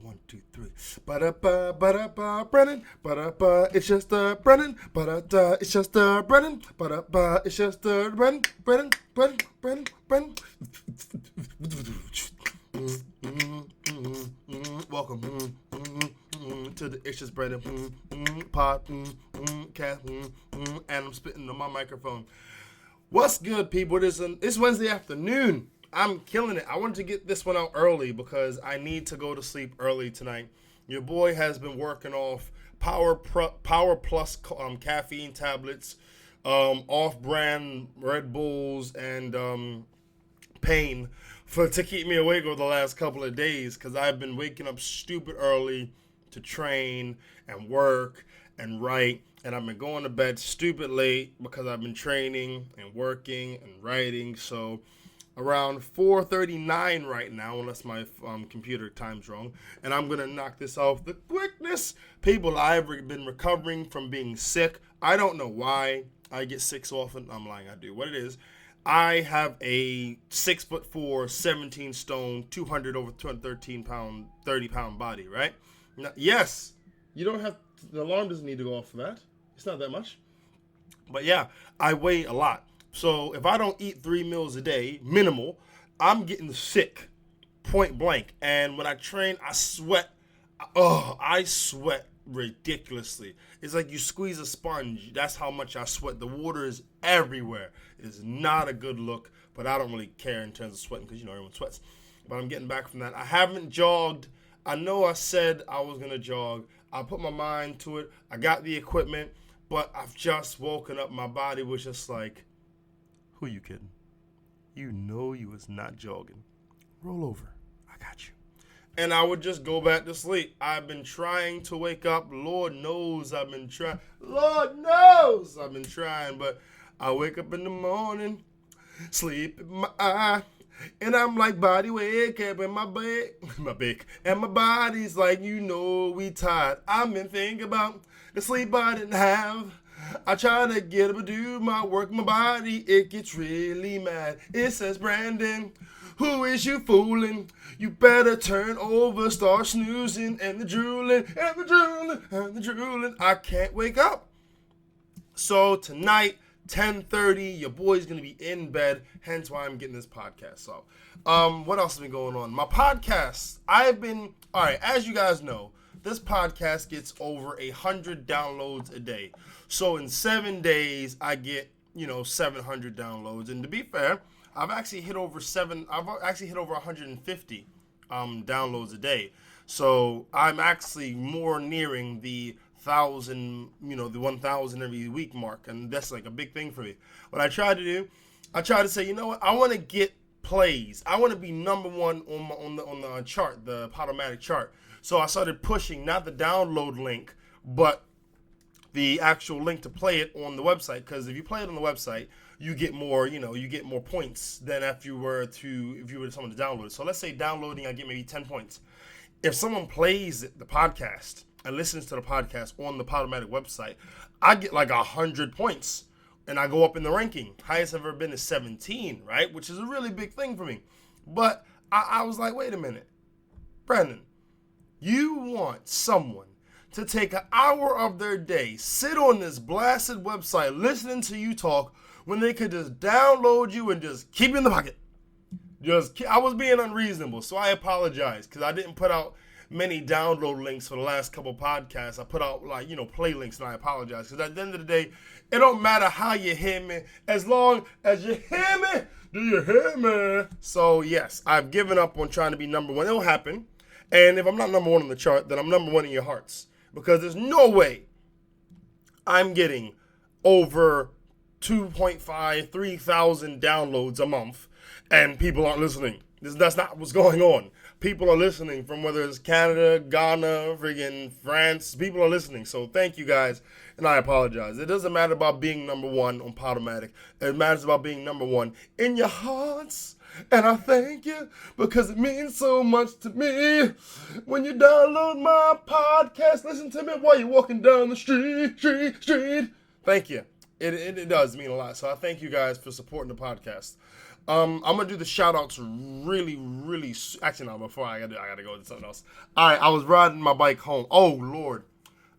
1, 2, 3. Ba-da-ba, ba-da-ba, Brennan. Ba-da-ba, it's just Brennan. Ba-da-da, it's just Brennan. Ba-da-ba, it's just Brennan. Brennan. Welcome to the It's Just Brandon podcast, and I'm spitting on my microphone. What's good, people? It's Wednesday afternoon. I'm killing it. I wanted to get this one out early because I need to go to sleep early tonight. Your boy has been working off Power Plus caffeine tablets, off-brand Red Bulls, and pain to keep me awake over the last couple of days because I've been waking up stupid early to train and work and write, and I've been going to bed stupid late because I've been training and working and writing. So around 4:39 right now, unless my computer time's wrong, and I'm gonna knock this off the quickness. People, I've been recovering from being sick. I don't know why I get sick so often. I'm lying, I do. What it is, I have a 6'4", 17 stone, 200 over 213 pound, 30 pound body, right? Now, yes, you don't have, the alarm doesn't need to go off for that. It's not that much. But yeah, I weigh a lot. So if I don't eat 3 meals a day, minimal, I'm getting sick, point blank. And when I train, I sweat. I sweat ridiculously. It's like you squeeze a sponge. That's how much I sweat. The water is everywhere. It is not a good look, but I don't really care in terms of sweating because, everyone sweats. But I'm getting back from that. I haven't jogged. I know I said I was going to jog. I put my mind to it. I got the equipment, but I've just woken up. My body was just like, who you kidding? You know you was not jogging. Roll over. I got you. And I would just go back to sleep. I've been trying to wake up. Lord knows I've been trying. But I wake up in the morning, sleep in my eye, and I'm like, body wake up in my bed. And my body's like, we tired. I've been thinking about the sleep I didn't have. I try to get up and do my work, my body, it gets really mad. It says, Brandon, who is you fooling? You better turn over, start snoozing, and the drooling. I can't wake up. So tonight, 10:30, your boy's going to be in bed, hence why I'm getting this podcast. So, what else has been going on? My podcast, as you guys know, this podcast gets over 100 downloads a day. So in 7 days, I get, 700 downloads. And to be fair, I've actually hit over 150 downloads a day. So I'm actually more nearing the 1,000, the 1,000 every week mark. And that's like a big thing for me. What I try to do, I try to say, I want to get plays. I want to be number one on the chart, the Podomatic chart. So I started pushing not the download link, but the actual link to play it on the website. Because if you play it on the website, you get more, you get more points than if you were someone to download it. So let's say downloading, I get maybe 10 points. If someone plays the podcast and listens to the podcast on the Podomatic website, I get like 100 points. And I go up in the ranking. Highest I've ever been is 17, right? Which is a really big thing for me. But I was like, wait a minute. Brandon, you want someone to take an hour of their day, sit on this blasted website, listening to you talk, when they could just download you and just keep you in the pocket. I was being unreasonable, so I apologize, because I didn't put out many download links for the last couple podcasts. I put out, play links, and I apologize, because at the end of the day, it don't matter how you hear me, as long as you hear me. Do you hear me? So, yes, I've given up on trying to be number one. It'll happen. And if I'm not number one on the chart, then I'm number one in your hearts. Because there's no way I'm getting over 2.5, 3,000 downloads a month and people aren't listening. That's not what's going on. People are listening from whether it's Canada, Ghana, friggin' France. People are listening. So thank you guys. And I apologize. It doesn't matter about being number one on Podomatic. It matters about being number one in your hearts. And I thank you because it means so much to me. When you download my podcast, listen to me while you're walking down the street. Thank you. It does mean a lot. So I thank you guys for supporting the podcast. I'm gonna do the shout outs really. Actually, no. Before I gotta go to something else. All right, I was riding my bike home. Oh Lord,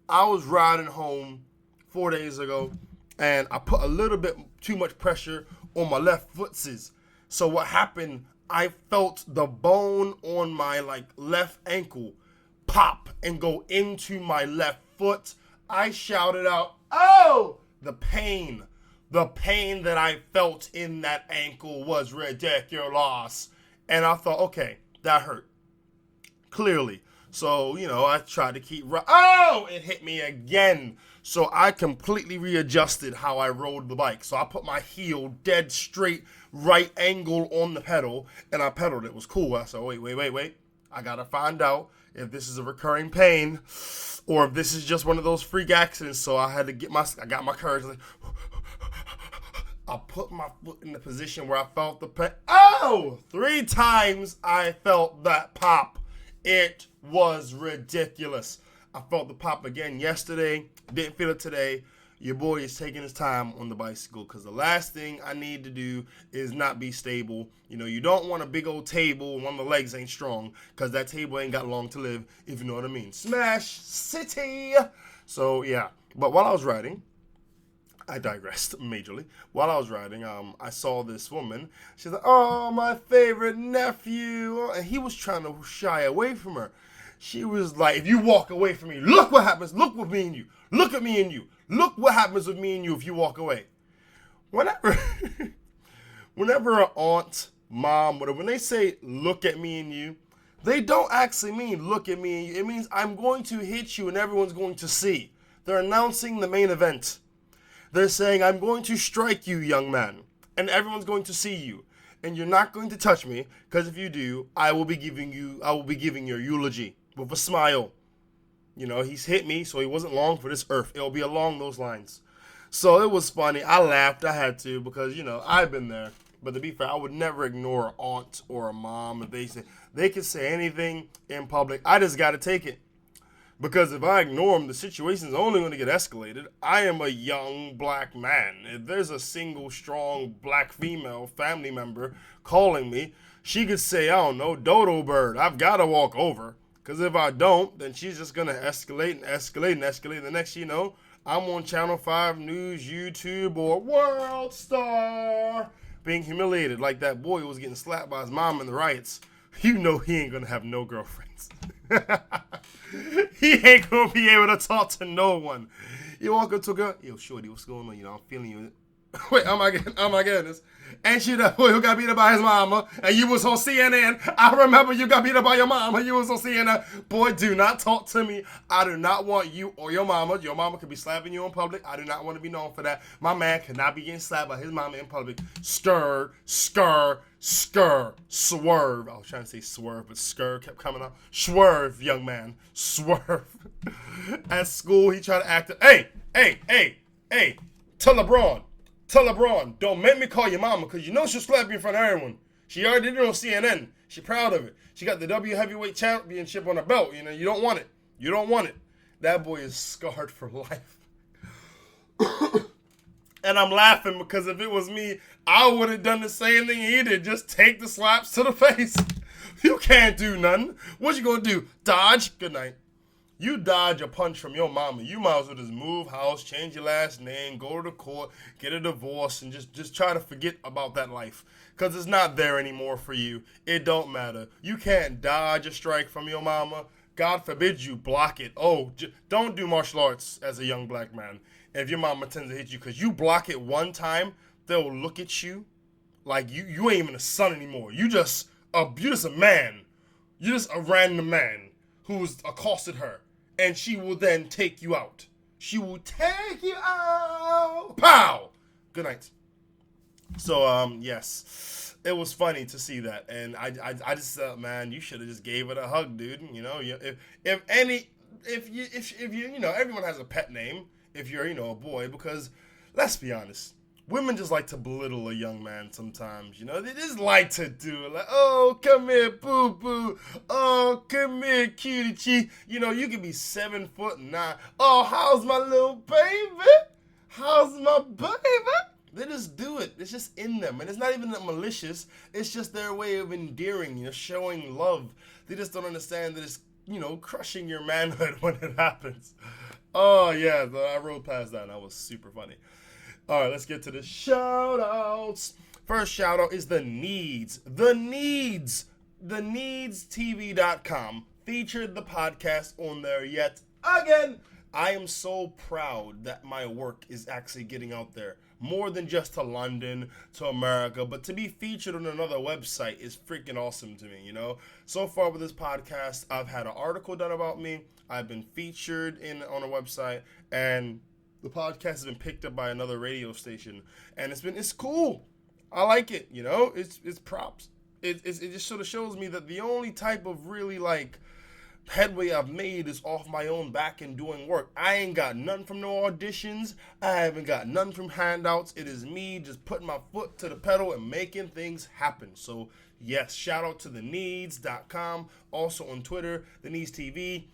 I was riding home 4 days ago, and I put a little bit too much pressure on my left footses. So what happened? I felt the bone on my left ankle pop and go into my left foot. I shouted out, "Oh!" The pain that I felt in that ankle was ridiculous. And I thought, okay, that hurt. Clearly. So, I tried to keep... Oh! It hit me again. So I completely readjusted how I rode the bike. So I put my heel dead straight, right angle on the pedal, and I pedaled. It was cool. I said, wait. I got to find out if this is a recurring pain or if this is just one of those freak accidents. So I had to I got my courage. I put my foot in the position where I felt the pain. Oh! 3 times I felt that pop. It was ridiculous. I felt the pop again yesterday. Didn't feel it today. Your boy is taking his time on the bicycle because the last thing I need to do is not be stable. You don't want a big old table and one of the legs ain't strong because that table ain't got long to live, if you know what I mean. Smash City! So, yeah. But while I was riding, I digressed majorly. While I was riding, I saw this woman. She's like, "Oh, my favorite nephew." And he was trying to shy away from her. She was like, "If you walk away from me, look what happens. Look with me and you. Look at me and you. Look what happens with me and you if you walk away." Whenever an aunt, mom, whatever, when they say, "Look at me and you," they don't actually mean look at me and you. It means I'm going to hit you and everyone's going to see. They're announcing the main event. They're saying, "I'm going to strike you, young man, and everyone's going to see you. And you're not going to touch me, because if you do, I will be giving your eulogy with a smile." He's hit me, so he wasn't long for this earth. It'll be along those lines. So it was funny. I laughed. I had to, because, I've been there. But to be fair, I would never ignore an aunt or a mom if they can say anything in public. I just got to take it. Because if I ignore them, the situation's only going to get escalated. I am a young black man. If there's a single, strong black female family member calling me, she could say, I don't know, "Dodo bird, I've got to walk over." Because if I don't, then she's just going to escalate and escalate and escalate. The next you know, I'm on Channel 5 News, YouTube, or World Star being humiliated like that boy who was getting slapped by his mom in the riots. He ain't going to have no girlfriends. He ain't gonna be able to talk to no one. You walk up to a girl, "Yo, shorty, what's going on? I'm feeling you." Wait, oh my goodness. And she the boy who got beat up by his mama, and you was on CNN. I remember you got beat up by your mama, you was on CNN. Boy, do not talk to me. I do not want you or your mama. Your mama could be slapping you in public. I do not want to be known for that. My man cannot be getting slapped by his mama in public. Stir, swerve. I was trying to say swerve, but skr kept coming out. Swerve, young man. Swerve. At school, he tried to act. Hey, tell LeBron, don't make me call your mama, because she'll slap you in front of everyone. She already did it on CNN. She proud of it. She got the W heavyweight championship on her belt. You don't want it. That boy is scarred for life. And I'm laughing because if it was me, I would have done the same thing he did. Just take the slaps to the face. You can't do nothing. What you gonna do? Dodge? Good night. You dodge a punch from your mama, you might as well just move house, change your last name, go to the court, get a divorce, and just try to forget about that life. Because it's not there anymore for you. It don't matter. You can't dodge a strike from your mama. God forbid you block it. Don't do martial arts as a young black man. And if your mama tends to hit you, because you block it one time, they'll look at you like you ain't even a son anymore. You just a man. You're just a random man who's accosted her. And she will then take you out. She will take you out. Pow! Good night. So, yes. It was funny to see that. And I just thought, man, you should have just gave it a hug, dude. If everyone has a pet name if you're, a boy. Because, let's be honest. Women just like to belittle a young man sometimes, They just like to do it. Like, "Oh, come here, boo-boo. Oh, come here, cutie-chee." You can be 7'9". "Oh, how's my little baby? How's my baby?" They just do it. It's just in them. And it's not even that malicious. It's just their way of endearing, showing love. They just don't understand that it's, crushing your manhood when it happens. Oh, yeah. I rolled past that and that was super funny. All right, let's get to the shout-outs. First shout-out is The Needs. The Needs. TheNeedsTV.com featured the podcast on there yet again. I am so proud that my work is actually getting out there. More than just to London, to America, but to be featured on another website is freaking awesome to me, So far with this podcast, I've had an article done about me. I've been featured on a website, and the podcast has been picked up by another radio station. And it's cool. I like it, It's props. It just sort of shows me that the only type of really, headway I've made is off my own back and doing work. I ain't got none from no auditions. I haven't got none from handouts. It is me just putting my foot to the pedal and making things happen. So, yes, shout out to theneeds.com. Also on Twitter, The Needs TV.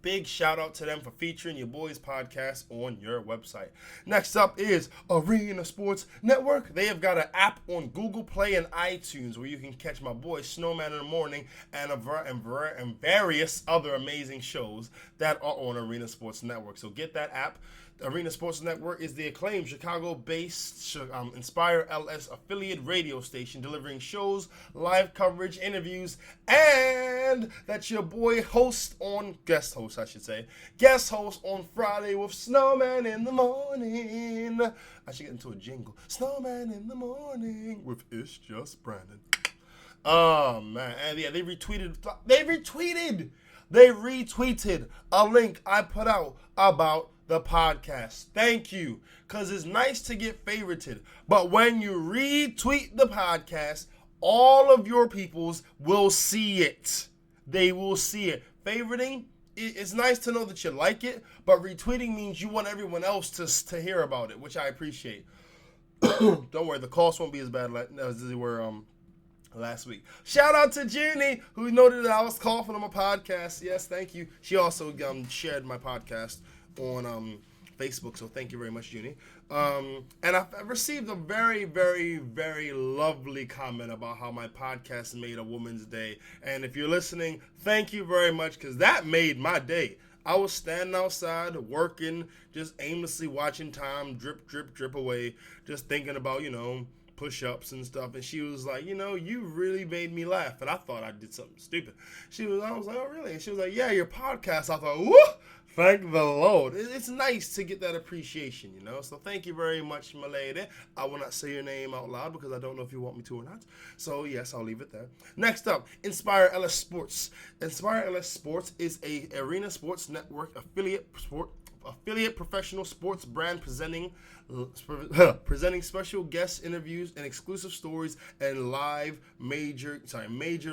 Big shout out to them for featuring your boys' podcast on your website. Next up is Arena Sports Network. They have got an app on Google Play and iTunes where you can catch my boy Snowman in the Morning and various other amazing shows that are on Arena Sports Network. So get that app. Arena Sports Network is the acclaimed Chicago-based Inspire LS affiliate radio station delivering shows, live coverage, interviews, and that's your boy guest host on Friday with Snowman in the Morning. I should get into a jingle. Snowman in the Morning with ItsJusBrandon. Oh, man. And yeah, they retweeted a link I put out about the podcast. Thank you. Because it's nice to get favorited. But when you retweet the podcast, all of your peoples will see it. They will see it. Favoriting, it's nice to know that you like it, but retweeting means you want everyone else to hear about it, which I appreciate. Don't worry, the costs won't be as bad as they were last week. Shout out to Jeannie, who noted that I was coughing on my podcast. Yes, thank you. She also shared my podcast on Facebook, so thank you very much, Junie. And I've received a very, very, very lovely comment about how my podcast made a woman's day. And if you're listening, thank you very much, because that made my day. I was standing outside working, just aimlessly watching time drip, drip, drip away, just thinking about, push-ups and stuff, and she was like, you really made me laugh, and I thought I did something stupid. I was like, oh, really? And she was like, yeah, your podcast. I thought, woo, thank the Lord. It's nice to get that appreciation, so thank you very much, my lady. I will not say your name out loud because I don't know if you want me to or not, so yes, I'll leave it there. Next up, Inspire LS Sports. Inspire LS Sports is a Arena Sports Network affiliate professional sports brand presenting special guest interviews and exclusive stories and major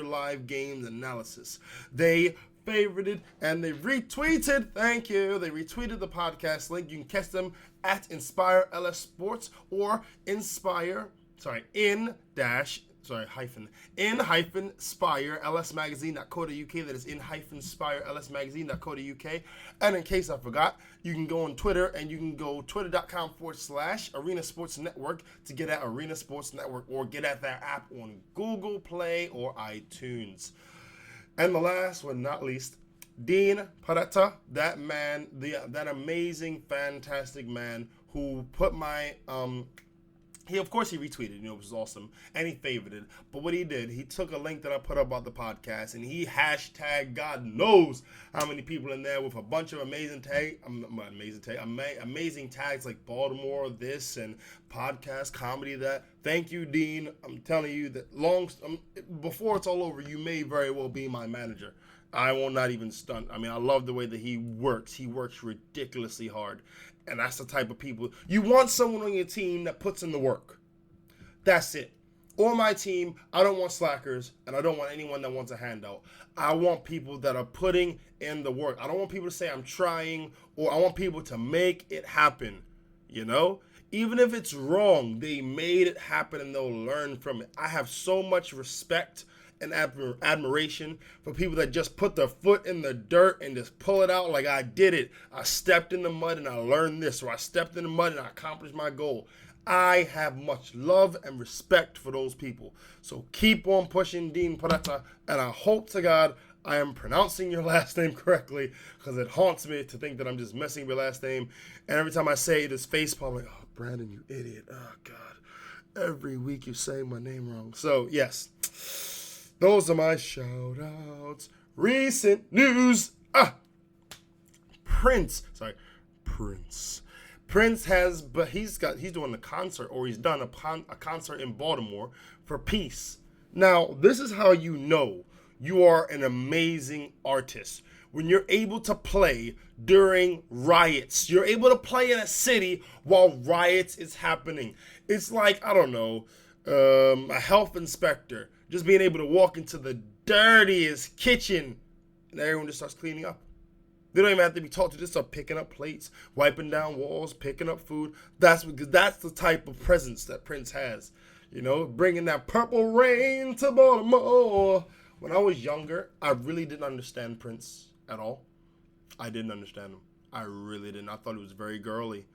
live games analysis. They favorited and they retweeted. Thank you. They retweeted the podcast link. You can catch them at Inspire LS Sports or Inspire Spire LSmagazine.co.uk. That is Spire LSmagazine.co.uk. And in case I forgot, you can go on Twitter and you can go twitter.com/Arena Sports Network to get at Arena Sports Network or get at their app on Google Play or iTunes. And the last but not least, Dean Paretta, that man, that amazing, fantastic man who put my he retweeted, it was awesome, and he favorited. But what he did, he took a link that I put up about the podcast, and he hashtagged God knows how many people in there with a bunch of amazing tags like Baltimore this and podcast comedy that. Thank you, Dean. I'm telling you that before it's all over, you may very well be my manager. I will not even stunt. I mean, I love the way that he works. He works ridiculously hard. And that's the type of people. You want someone on your team that puts in the work. That's it. On my team, I don't want slackers, and I don't want anyone that wants a handout. I want people that are putting in the work. I don't want people to say I'm trying, or I want people to make it happen. Even if it's wrong, they made it happen and they'll learn from it. I have so much respect and admiration for people that just put their foot in the dirt and just pull it out like I did it. I stepped in the mud and I learned this, or I stepped in the mud and I accomplished my goal. I have much love and respect for those people. So keep on pushing, Dean Porretta, and I hope to God I am pronouncing your last name correctly, because it haunts me to think that I'm just messing with your last name. And every time I say it, this facepalm, like, oh, Brandon, you idiot. Oh, God. Every week you say my name wrong. So, yes. Those are my shout-outs. Recent news. Prince. Prince has, but he's doing a concert, or he's done a concert in Baltimore for peace. Now, this is how you know you are an amazing artist. When you're able to play during riots, you're able to play in a city while riots is happening. It's like, I don't know, a health inspector just being able to walk into the dirtiest kitchen and everyone just starts cleaning up. They don't even have to be taught to just start picking up plates, wiping down walls, picking up food. That's the type of presence that Prince has. You know, bringing that purple rain to Baltimore. When I was younger, I really didn't understand Prince at all. I didn't understand him. I really didn't. I thought he was very girly.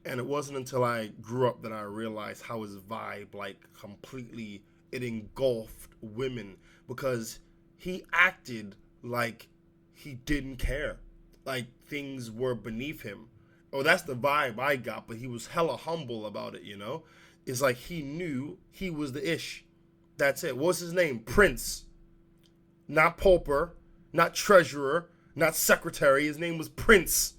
And it wasn't until I grew up that I realized how his vibe, like, completely, it engulfed women, because he acted like he didn't care. Like things were beneath him. Oh, that's the vibe I got, but he was hella humble about it, you know? It's like he knew he was the ish. That's it. What's his name? Prince. Not Pauper, not Treasurer, not Secretary. His name was Prince.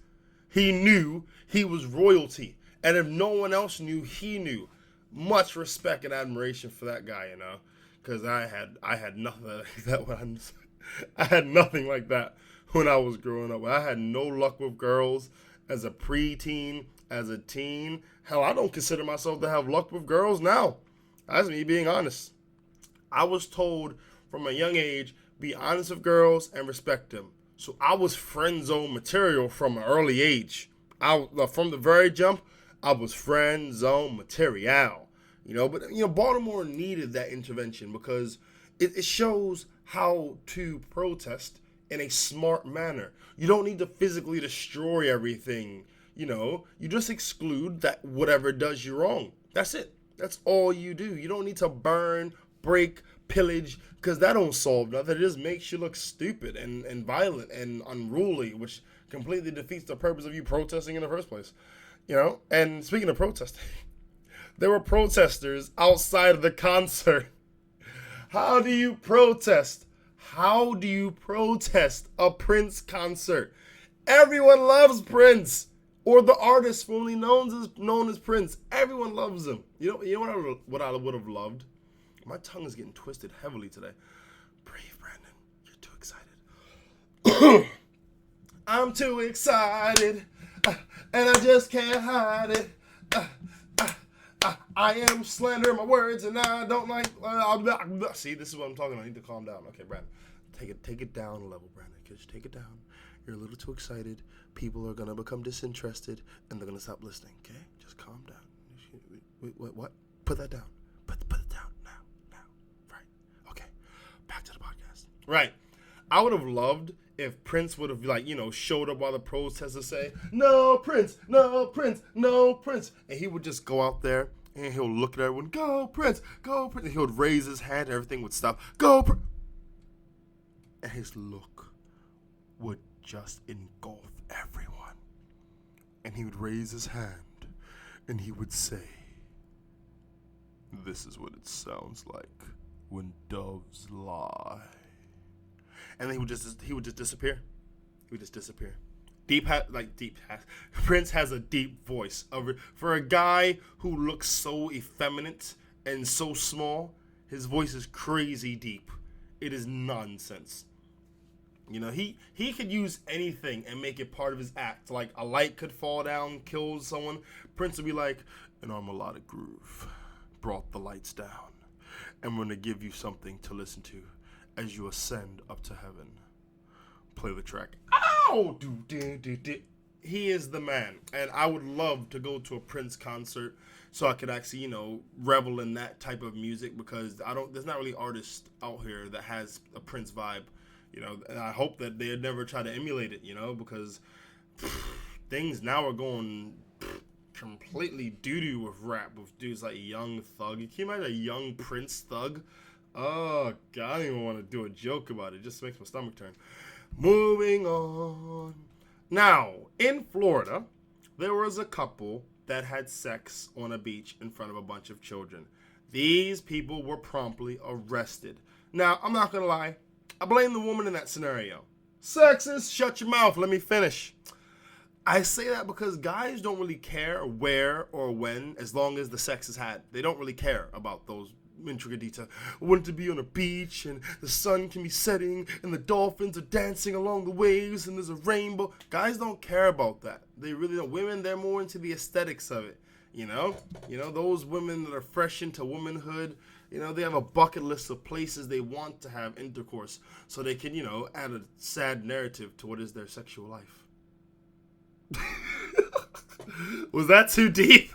He knew he was royalty. And if no one else knew, he knew. Much respect and admiration for that guy, you know? Because I had nothing like that when I had nothing like that when I was growing up. I had no luck with girls as a preteen, as a teen. Hell, I don't consider myself to have luck with girls now. That's me being honest. I was told from a young age, be honest with girls and respect them. So I was friend zone material from an early age. From the very jump, I was friend zone material. You know, but Baltimore needed that intervention, because it shows how to protest in a smart manner. You don't need to physically destroy everything. You just exclude that whatever does you wrong. That's it. That's all you do. You don't need to burn, break, pillage, because that don't solve nothing. It just makes you look stupid and violent and unruly, which completely defeats the purpose of you protesting in the first place. And speaking of protesting, there were protesters outside of the concert. How do you protest? How do you protest a Prince concert? Everyone loves Prince, or the artist formerly known as Prince. Everyone loves him. You know what I would have loved? My tongue is getting twisted heavily today. Breathe, Brandon. You're too excited. I'm too excited, and I just can't hide it. I am slandering my words, and I don't like. See, this is what I'm talking about. I need to calm down. Okay, Brandon, take it down a level, Brandon. Just take it down. You're a little too excited. People are gonna become disinterested, and they're gonna stop listening. Okay, just calm down. Wait, what? Put that down. Put it down now. Right. Okay. Back to the podcast. Right. I would have loved if Prince would have, showed up while the protesters say, "No Prince, no Prince, no Prince," and he would just go out there and he'll look at everyone, "Go Prince, go Prince," and he would raise his hand, and everything would stop, "Go Prince," and his look would just engulf everyone, and he would raise his hand and he would say, "This is what it sounds like when doves lie." And then he would just disappear. He would just disappear. Prince has a deep voice. For a guy who looks so effeminate and so small, his voice is crazy deep. It is nonsense. He could use anything and make it part of his act. Like a light could fall down, kill someone. Prince would be like, "And our melodic groove brought the lights down. And we're going to give you something to listen to as you ascend up to heaven. Play the track." Ow! He is the man. And I would love to go to a Prince concert so I could actually, revel in that type of music, because there's not really artists out here that has a Prince vibe, and I hope that they never try to emulate it, because things now are going completely doo-doo with rap with dudes like Young Thug. Can you imagine a Young Prince Thug? Oh, God, I don't even want to do a joke about it. It just makes my stomach turn. Moving on. Now, in Florida, there was a couple that had sex on a beach in front of a bunch of children. These people were promptly arrested. Now, I'm not going to lie. I blame the woman in that scenario. Sexist, shut your mouth. Let me finish. I say that because guys don't really care where or when, as long as the sex is had. They don't really care about those intricate details. I want it to be on a beach, and the sun can be setting, and the dolphins are dancing along the waves, and there's a rainbow. Guys don't care about that. They really don't. Women, they're more into the aesthetics of it. You know, those women that are fresh into womanhood, they have a bucket list of places they want to have intercourse so they can, add a sad narrative to what is their sexual life. Was that too deep?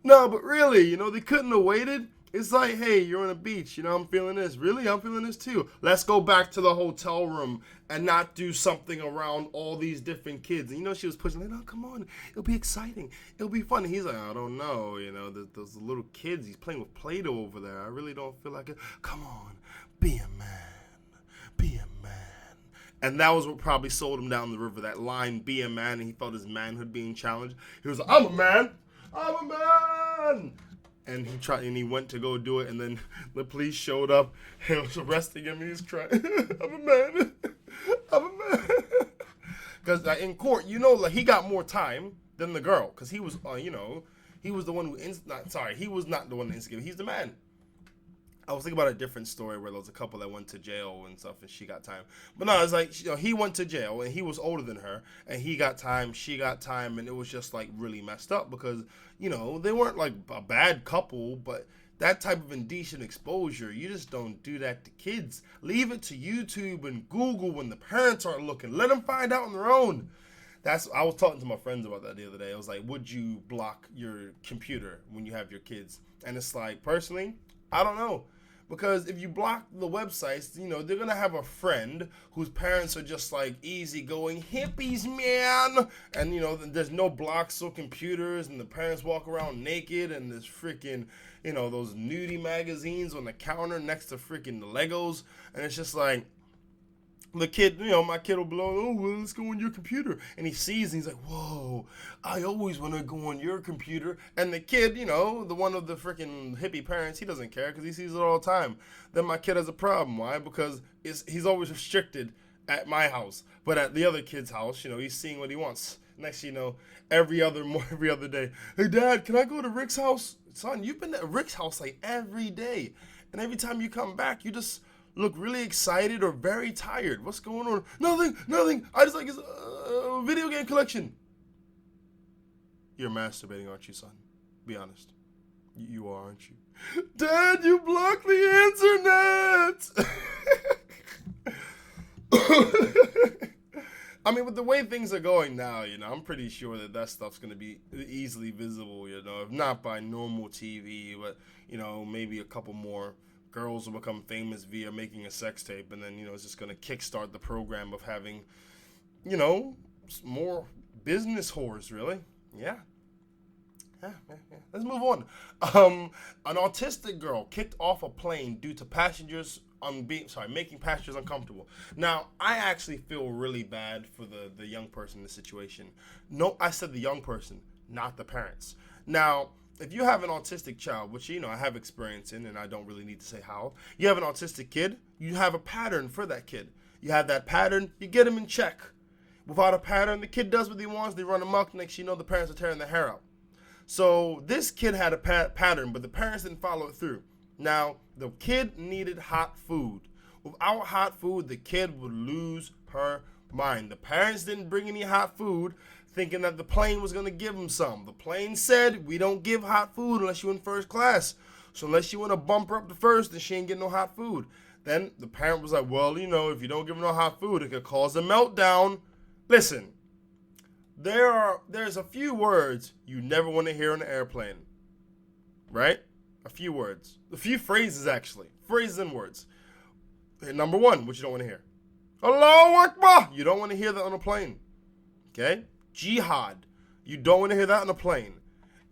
No, but really, they couldn't have waited. It's like, hey, you're on a beach, I'm feeling this. Really? I'm feeling this too. Let's go back to the hotel room and not do something around all these different kids. And she was pushing, like, no, come on. It'll be exciting. It'll be fun. And he's like, I don't know. Those little kids, he's playing with Play-Doh over there. I really don't feel like it. Come on, be a man. Be a man. And that was what probably sold him down the river, that line, be a man, and he felt his manhood being challenged. He was like, I'm a man. I'm a man. And he went to go do it, and then the police showed up and was arresting him, and he's crying, I'm a man. I'm a man. Because in court, he got more time than the girl, because he was, he was the one who, he was not the one that instigated. He's the man. I was thinking about a different story where there was a couple that went to jail and stuff, and she got time. But no, it's like, he went to jail, and he was older than her, and he got time, she got time, and it was just, like, really messed up because, they weren't, like, a bad couple, but that type of indecent exposure, you just don't do that to kids. Leave it to YouTube and Google when the parents aren't looking. Let them find out on their own. I was talking to my friends about that the other day. I was like, would you block your computer when you have your kids? And it's like, personally, I don't know. Because if you block the websites, they're going to have a friend whose parents are just like easygoing hippies, man. And, there's no blocks or computers, and the parents walk around naked, and there's freaking, those nudie magazines on the counter next to freaking the Legos. And it's just like, the kid, my kid will be like, oh, well, let's go on your computer. And he sees, and he's like, whoa, I always want to go on your computer. And the kid, the one of the freaking hippie parents, he doesn't care because he sees it all the time. Then my kid has a problem. Why? Because he's always restricted at my house. But at the other kid's house, he's seeing what he wants. Next thing you know, every other day, hey, Dad, can I go to Rick's house? Son, you've been at Rick's house like every day. And every time you come back, you just look really excited or very tired. What's going on? Nothing. I just like his video game collection. You're masturbating, aren't you, son? Be honest. You are, aren't you? Dad, you blocked the internet! I mean, with the way things are going now, I'm pretty sure that stuff's going to be easily visible, if not by normal TV, but, maybe a couple more girls will become famous via making a sex tape, and then, it's just going to kickstart the program of having, more business whores, really. Yeah. Let's move on. An autistic girl kicked off a plane due to making passengers uncomfortable. Now, I actually feel really bad for the young person in this situation. No, I said the young person, not the parents. Now, if you have an autistic child, which, I have experience in, and I don't really need to say how, you have an autistic kid, you have a pattern for that kid. You have that pattern, you get him in check. Without a pattern, the kid does what he wants, they run amok, next thing you know, the parents are tearing their hair out. So this kid had a pattern, but the parents didn't follow it through. Now, the kid needed hot food. Without hot food, the kid would lose her mind. The parents didn't bring any hot food, thinking that the plane was going to give him some. The plane said, we don't give hot food unless you're in first class. So unless you want to bump her up to first, then she ain't getting no hot food. Then the parent was like, well, if you don't give her no hot food, it could cause a meltdown. Listen, there's a few words you never want to hear on an airplane. Right? A few words. A few phrases, actually. Phrases and words. And number one, which you don't want to hear. Allahu Akbar! You don't want to hear that on a plane. Okay? Jihad. You don't want to hear that on a plane.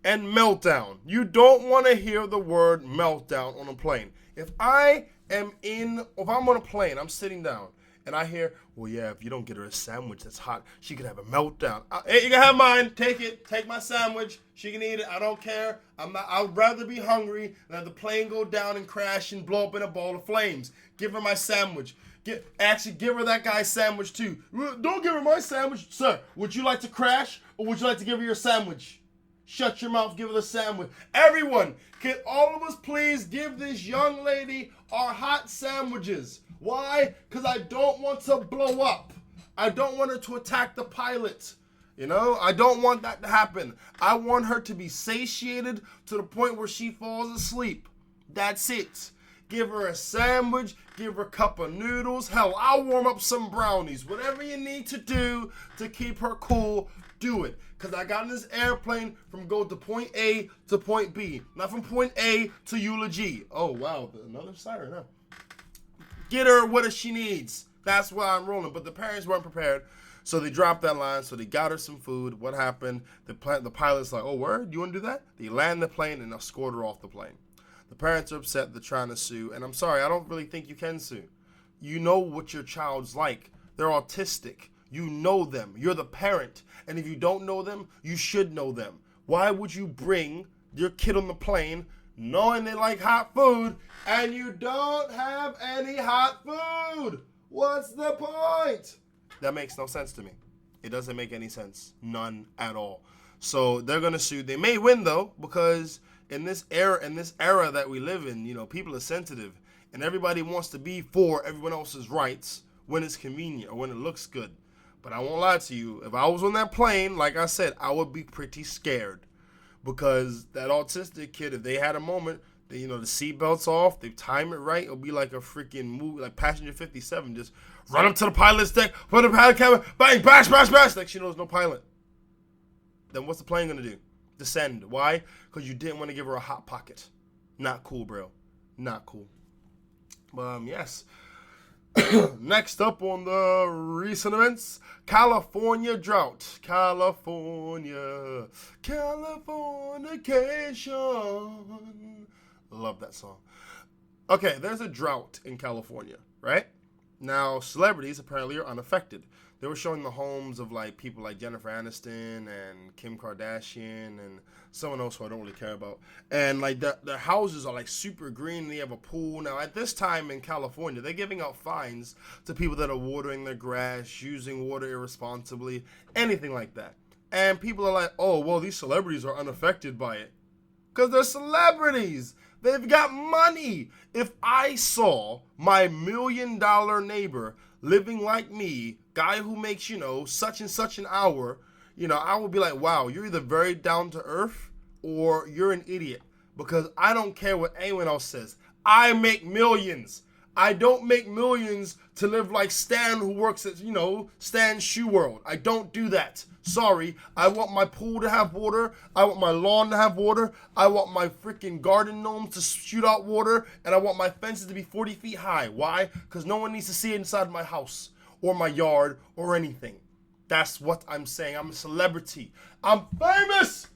And meltdown. You don't want to hear the word meltdown on a plane. If I'm on a plane, I'm sitting down, and I hear, well, yeah, if you don't get her a sandwich that's hot, she could have a meltdown. Hey, you can have mine. Take it. Take my sandwich. She can eat it. I don't care. I'd rather be hungry than have the plane go down and crash and blow up in a ball of flames. Give her my sandwich. Give her that guy's sandwich, too. Don't give her my sandwich. Sir, would you like to crash, or would you like to give her your sandwich? Shut your mouth, give her the sandwich. Everyone, can all of us please give this young lady our hot sandwiches? Why? Because I don't want to blow up. I don't want her to attack the pilot. I don't want that to happen. I want her to be satiated to the point where she falls asleep. That's it. Give her a sandwich, give her a cup of noodles. Hell, I'll warm up some brownies. Whatever you need to do to keep her cool, do it. Because I got in this airplane from go to point A to point B. Not from point A to eulogy. Oh, wow. Another siren, huh? Get her what she needs. That's why I'm rolling. But the parents weren't prepared. So they dropped that line. So they got her some food. What happened? The pilot's like, oh, word? You want to do that? They land the plane and escort her off the plane. The parents are upset. They're trying to sue. And I'm sorry. I don't really think you can sue. You know what your child's like. They're autistic. You know them. You're the parent. And if you don't know them, you should know them. Why would you bring your kid on the plane knowing they like hot food and you don't have any hot food? What's the point? That makes no sense to me. It doesn't make any sense. None at all. So they're going to sue. They may win, though, because in this era that we live in, people are sensitive and everybody wants to be for everyone else's rights when it's convenient or when it looks good. But I won't lie to you. If I was on that plane, like I said, I would be pretty scared. Because that autistic kid, if they had a moment, the seatbelt's off, they time it right, it'll be like a freaking movie, like Passenger 57. Just run up to the pilot's deck, put the pilot camera, bang, bash, bash, bash. Like she knows no pilot. Then what's the plane going to do? Descend. Why? Because you didn't want to give her a hot pocket. Not cool, bro. Not cool. Yes. Next up on the recent events, California drought. Californication. Love that song. Okay, there's a drought in California, right? Now, celebrities apparently are unaffected. They were showing the homes of people like Jennifer Aniston and Kim Kardashian and someone else who I don't really care about. And their houses are super green. They have a pool. Now at this time in California, they're giving out fines to people that are watering their grass, using water irresponsibly, anything like that. And people are like, oh, well, these celebrities are unaffected by it. Because they're celebrities. They've got money. If I saw my $1 million neighbor living like me, guy who makes, such and such an hour, I would be like, wow, you're either very down to earth or you're an idiot. Because I don't care what anyone else says. I make millions. I don't make millions to live like Stan, who works at, Stan's Shoe World. I don't do that. Sorry. I want my pool to have water. I want my lawn to have water. I want my freaking garden gnomes to shoot out water. And I want my fences to be 40 feet high. Why? Because no one needs to see it inside my house or my yard or anything. That's what I'm saying. I'm a celebrity. I'm famous.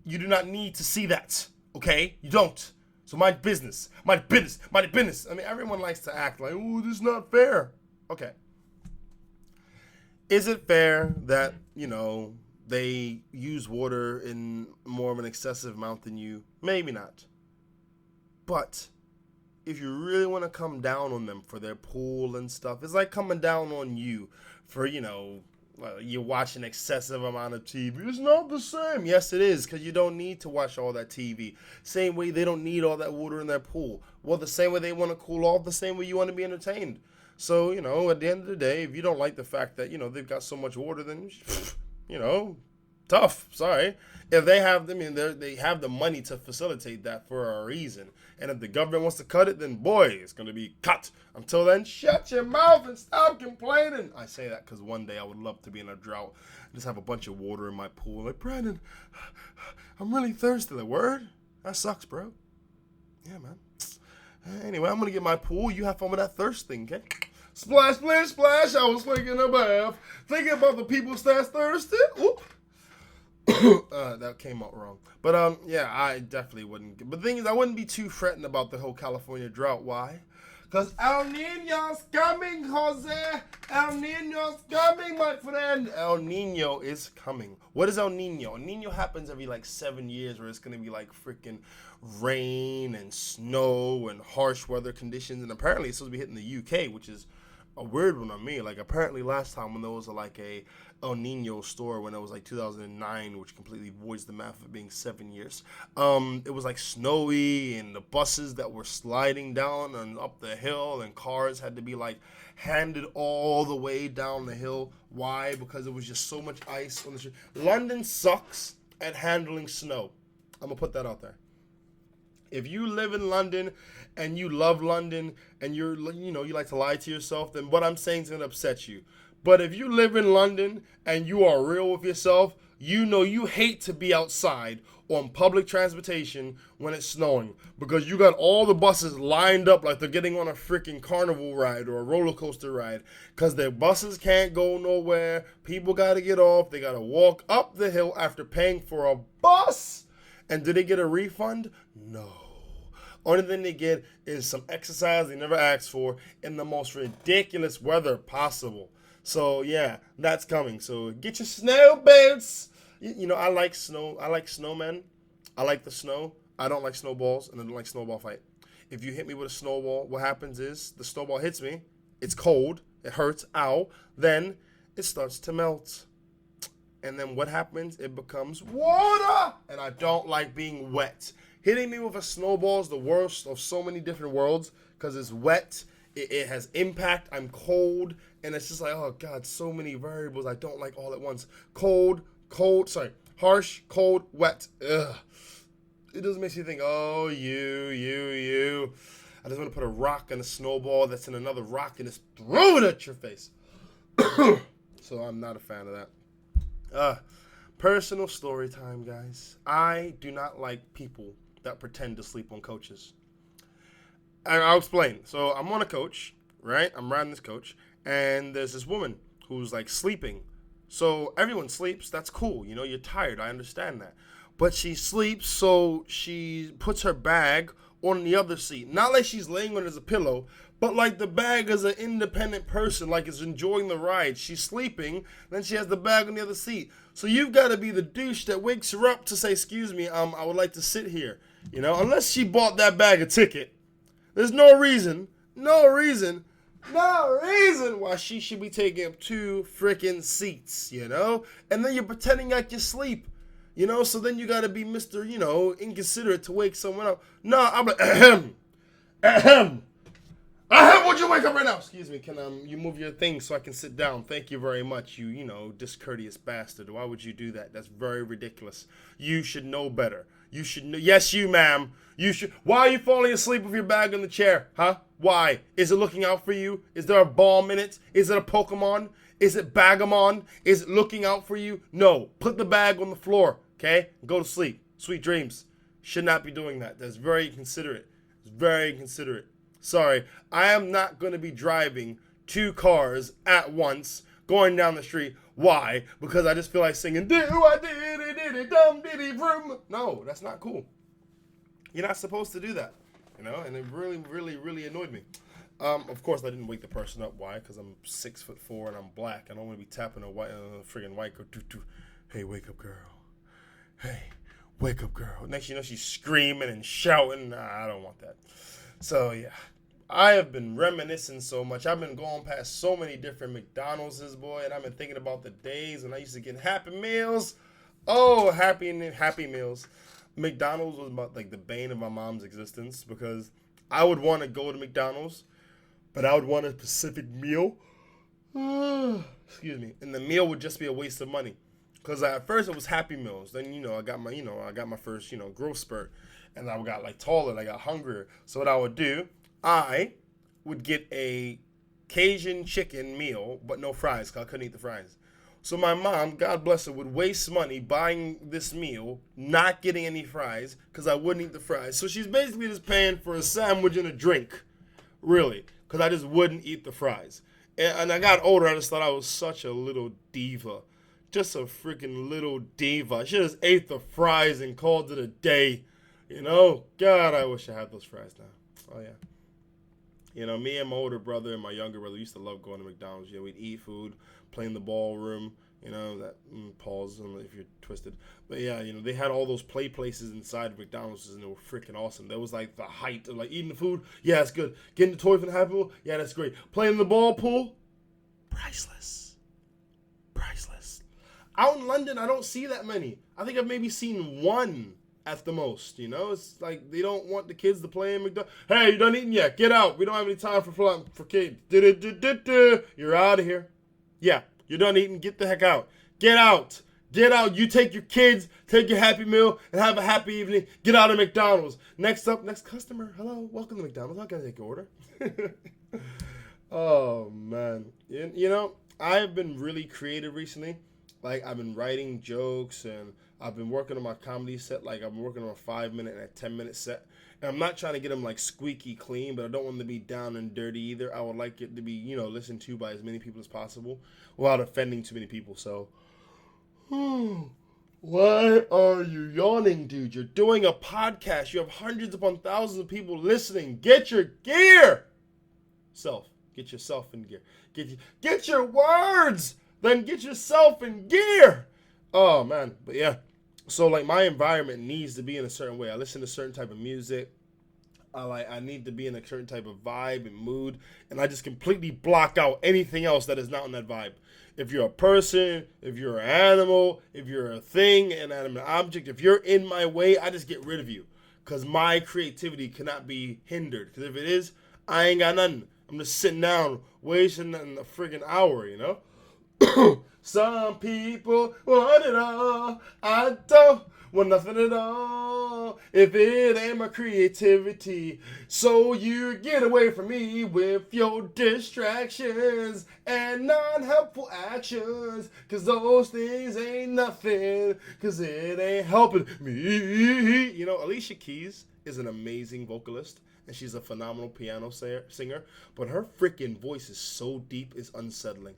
You do not need to see that. Okay? You don't. So mind business. Mind business. Mind business. I mean, everyone likes to act like, oh, this is not fair. Okay. Is it fair that, they use water in more of an excessive amount than you? Maybe not. But if you really want to come down on them for their pool and stuff, it's like coming down on you for, you watch an excessive amount of TV. It's not the same. Yes, it is, because you don't need to watch all that TV. Same way they don't need all that water in their pool. Well, the same way they want to cool off, the same way you want to be entertained. So, at the end of the day, if you don't like the fact that, they've got so much water, then, tough. Sorry. If they have, they have the money to facilitate that for a reason. And if the government wants to cut it, then boy, it's going to be cut. Until then, shut your mouth and stop complaining. I say that because one day I would love to be in a drought. Just have a bunch of water in my pool. Like, Brandon, I'm really thirsty. Like, word? That sucks, bro. Yeah, man. Anyway, I'm going to get my pool. You have fun with that thirst thing, okay? Splash, splash, splash. I was taking a bath. Thinking about the people that's thirsty. Oop. That came out wrong. But yeah, I definitely wouldn't. But the thing is, I wouldn't be too fretting about the whole California drought. Why? Because El Nino's coming, Jose. El Nino's coming, my friend. El Nino is coming. What is El Nino? El Nino happens every like 7 years, where it's going to be like freaking rain and snow and harsh weather conditions. And apparently it's supposed to be hitting the UK, which is a weird one on me. Like, apparently last time when there was like a El Nino store, when it was like 2009, which completely voids the math of it being 7 years, it was like snowy, and the buses that were sliding down and up the hill, and cars had to be like handed all the way down the hill. Why? Because it was just so much ice on the street. London sucks at handling snow. I'm gonna put that out there. If you live in London and you love London and you like to lie to yourself, then what I'm saying is going to upset you. But if you live in London and you are real with yourself, you know you hate to be outside on public transportation when it's snowing, because you got all the buses lined up like they're getting on a freaking carnival ride or a roller coaster ride, because their buses can't go nowhere. People got to get off. They got to walk up the hill after paying for a bus. And do they get a refund? No. Only thing they get is some exercise they never asked for in the most ridiculous weather possible. So yeah, that's coming. So get your snow boots. You know, I like snow. I like snowmen. I like the snow. I don't like snowballs, and I don't like snowball fight. If you hit me with a snowball, what happens is the snowball hits me. It's cold. It hurts. Ow. Then it starts to melt. And then what happens? It becomes water. And I don't like being wet. Hitting me with a snowball is the worst of so many different worlds, because it's wet. It has impact. I'm cold. And it's just like, oh, God, so many variables I don't like all at once. Harsh, cold, wet. Ugh. It just makes you think, oh, you. I just want to put a rock in a snowball that's in another rock and just throw it at your face. So I'm not a fan of that. Personal story time, guys. I do not like people that pretend to sleep on coaches. I'll explain. So I'm on a coach, right? I'm riding this coach, and there's this woman who's like sleeping. So everyone sleeps. That's cool. You know, you're tired. I understand that. But she sleeps, so she puts her bag on the other seat. Not like she's laying on it as a pillow, but like the bag is an independent person, like is enjoying the ride. She's sleeping, then she has the bag on the other seat. So you've got to be the douche that wakes her up to say, excuse me, I would like to sit here. You know, unless she bought that bag a ticket. There's no reason why she should be taking up 2 freaking seats, you know? And then you're pretending like you sleep, you know? So then you got to be Mr., you know, inconsiderate to wake someone up. No, I'm like, ahem. Would you wake up right now? Excuse me, can you move your thing so I can sit down? Thank you very much, you discourteous bastard. Why would you do that? That's very ridiculous. You should know better. You should know. Yes, you, ma'am. You should. Why are you falling asleep with your bag in the chair? Huh? Why? Is it looking out for you? Is there a bomb in it? Is it a Pokemon? Is it Bagamon? Is it looking out for you? No. Put the bag on the floor, okay? Go to sleep. Sweet dreams. Should not be doing that. That's very inconsiderate. It's very inconsiderate. Sorry, I am not going to be driving 2 cars at once going down the street. Why? Because I just feel like singing, no, that's not cool. You're not supposed to do that, you know, and it really, really, really annoyed me. Of course, I didn't wake the person up. Why? Because I'm 6'4" and I'm black. I don't want to be tapping a friggin' white girl. Hey, wake up, girl. Hey, wake up, girl. Next, you know, she's screaming and shouting. Nah, I don't want that. So, yeah, I have been reminiscing so much. I've been going past so many different McDonald's, boy, and I've been thinking about the days when I used to get Happy Meals. Oh, Happy Meals. McDonald's was about, like, the bane of my mom's existence, because I would want to go to McDonald's, but I would want a specific meal. Excuse me. And the meal would just be a waste of money. Because at first it was Happy Meals. Then, I got my first, growth spurt. And I got like taller, and I got hungrier. So what I would do, I would get a Cajun chicken meal, but no fries, because I couldn't eat the fries. So my mom, God bless her, would waste money buying this meal, not getting any fries, because I wouldn't eat the fries. So she's basically just paying for a sandwich and a drink, really, because I just wouldn't eat the fries. And I got older, I just thought I was such a little diva Just a freaking little diva. She just ate the fries and called it a day. You know? God, I wish I had those fries now. Oh, yeah. You know, me and my older brother and my younger brother used to love going to McDonald's. You know, we'd eat food, play in the ballroom. You know, that pause if you're twisted. But yeah, you know, they had all those play places inside of McDonald's and they were freaking awesome. That was like the height of like eating the food. Yeah, it's good. Getting the toy from the Happy Meal. Yeah, that's great. Playing in the ball pool. Priceless. Priceless. Out in London, I don't see that many. I think I've maybe seen one at the most. You know, it's like they don't want the kids to play in McDonald's. Hey, you done eating yet? Get out. We don't have any time for kids. You're out of here. Yeah. You're done eating. Get the heck out. Get out. Get out. You take your kids, take your Happy Meal, and have a happy evening. Get out of McDonald's. Next up, next customer. Hello. Welcome to McDonald's. How can I take your order? Oh, man. You know, I've been really creative recently. Like, I've been writing jokes, and I've been working on my comedy set. Like, I've been working on a 5-minute and a 10-minute set. And I'm not trying to get them, like, squeaky clean, but I don't want them to be down and dirty either. I would like it to be, you know, listened to by as many people as possible without offending too many people. So, why are you yawning, dude? You're doing a podcast. You have hundreds upon thousands of people listening. Get your gear. Get yourself in gear. Get your words. Then get yourself in gear. Oh, man. But, yeah. So, like, my environment needs to be in a certain way. I listen to a certain type of music. I need to be in a certain type of vibe and mood. And I just completely block out anything else that is not in that vibe. If you're a person, if you're an animal, if you're a thing, an animate object, if you're in my way, I just get rid of you. Because my creativity cannot be hindered. Because if it is, I ain't got nothing. I'm just sitting down, wasting a friggin' hour, you know? Some people want it all. I don't want nothing at all if it ain't my creativity. So you get away from me with your distractions and non-helpful actions, cause those things ain't nothing, cause it ain't helping me. You know, Alicia Keys is an amazing vocalist and she's a phenomenal piano singer, but her freaking voice is so deep, it's unsettling.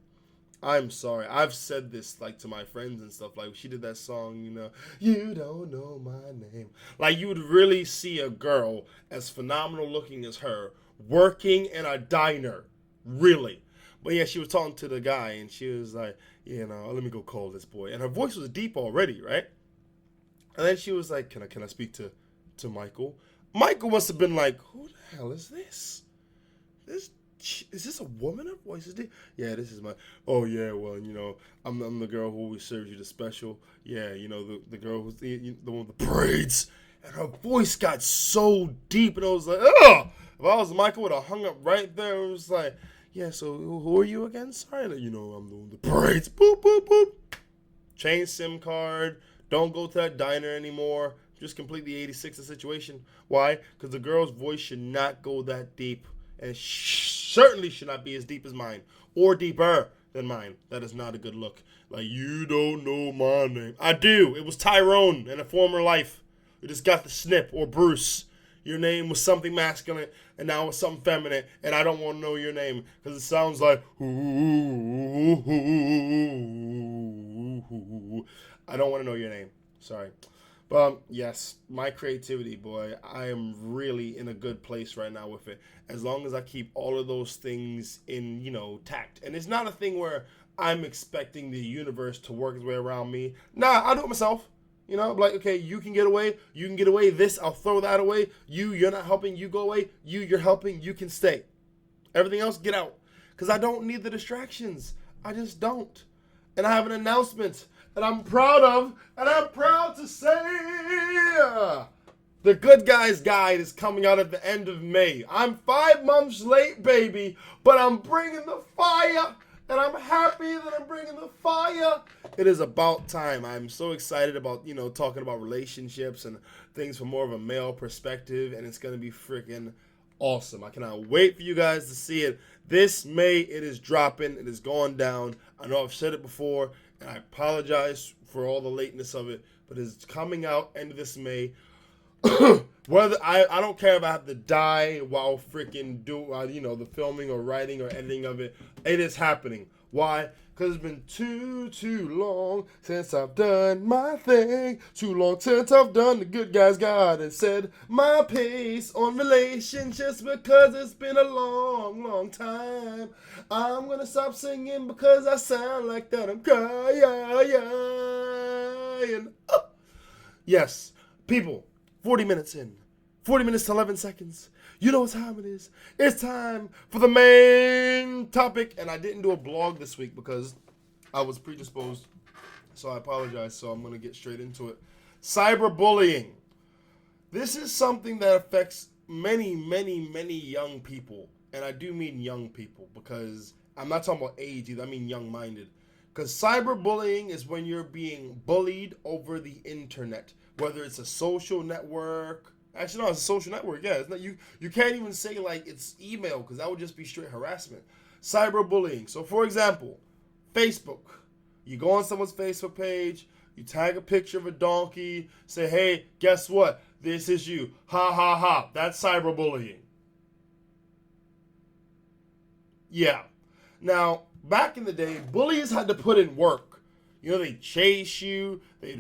I'm sorry. I've said this, like, to my friends and stuff. Like, she did that song, you know, you don't know my name. Like, you would really see a girl as phenomenal looking as her working in a diner. Really. But, yeah, she was talking to the guy, and she was like, you know, let me go call this boy. And her voice was deep already, right? And then she was like, can I speak to Michael? Michael must have been like, who the hell is this? Is this a woman? Her voice is deep. Yeah, this is my. Oh yeah, well, you know, I'm the girl who always serves you the special. Yeah, you know, the girl who's the one with the braids, and her voice got so deep, and I was like, ugh. If I was Michael, would have hung up right there. It was like, yeah. So who are you again? Sorry, you know, I'm the one with the braids. Boop boop boop. Change SIM card. Don't go to that diner anymore. Just completely 86 the situation. Why? Because the girl's voice should not go that deep. And certainly should not be as deep as mine. Or deeper than mine. That is not a good look. Like, you don't know my name. I do. It was Tyrone in a former life. You just got the snip. Or Bruce. Your name was something masculine. And now it's something feminine. And I don't want to know your name. Because it sounds like, ooh. I don't want to know your name. Sorry. But, yes, my creativity, boy, I am really in a good place right now with it. As long as I keep all of those things in, you know, tact. And it's not a thing where I'm expecting the universe to work its way around me. Nah, I'll do it myself. You know, like, okay, you can get away. You can get away. This, I'll throw that away. You're not helping. You go away. You're helping. You can stay. Everything else, get out. Because I don't need the distractions. I just don't. And I have an announcement that I'm proud of, and I'm proud to say the Good Guys Guide is coming out at the end of May. I'm 5 months late, baby, but I'm bringing the fire, and I'm happy that I'm bringing the fire. It is about time. I'm so excited about, you know, talking about relationships and things from more of a male perspective, and it's going to be freaking awesome. I cannot wait for you guys to see it. This May, it is dropping. It is going down. I know I've said it before, and I apologize for all the lateness of it, but it's coming out end of this May. Whether I don't care if I have to die while freaking do you know, the filming or writing or editing of it. It is happening. Why? Cause it's been too long since I've done my thing. Too long since I've done the good guys got and said my piece on relationships because it's been a long time. I'm gonna stop singing because I sound like that I'm crying. Yes, people, 40 minutes in. 40 minutes to 11 seconds. You know what time it is. It's time for the main topic. And I didn't do a blog this week because I was predisposed. So I apologize. So I'm going to get straight into it. Cyberbullying. This is something that affects many young people. And I do mean young people because I'm not talking about age either. I mean young-minded. Because cyberbullying is when you're being bullied over the internet. Whether it's a social network. Actually, no, it's a social network. Yeah, it's not, you can't even say like it's email because that would just be straight harassment. Cyberbullying. So, for example, Facebook. You go on someone's Facebook page, you tag a picture of a donkey, say, hey, guess what? This is you. Ha, ha, ha. That's cyberbullying. Yeah. Now, back in the day, bullies had to put in work. You know, they chase you, they,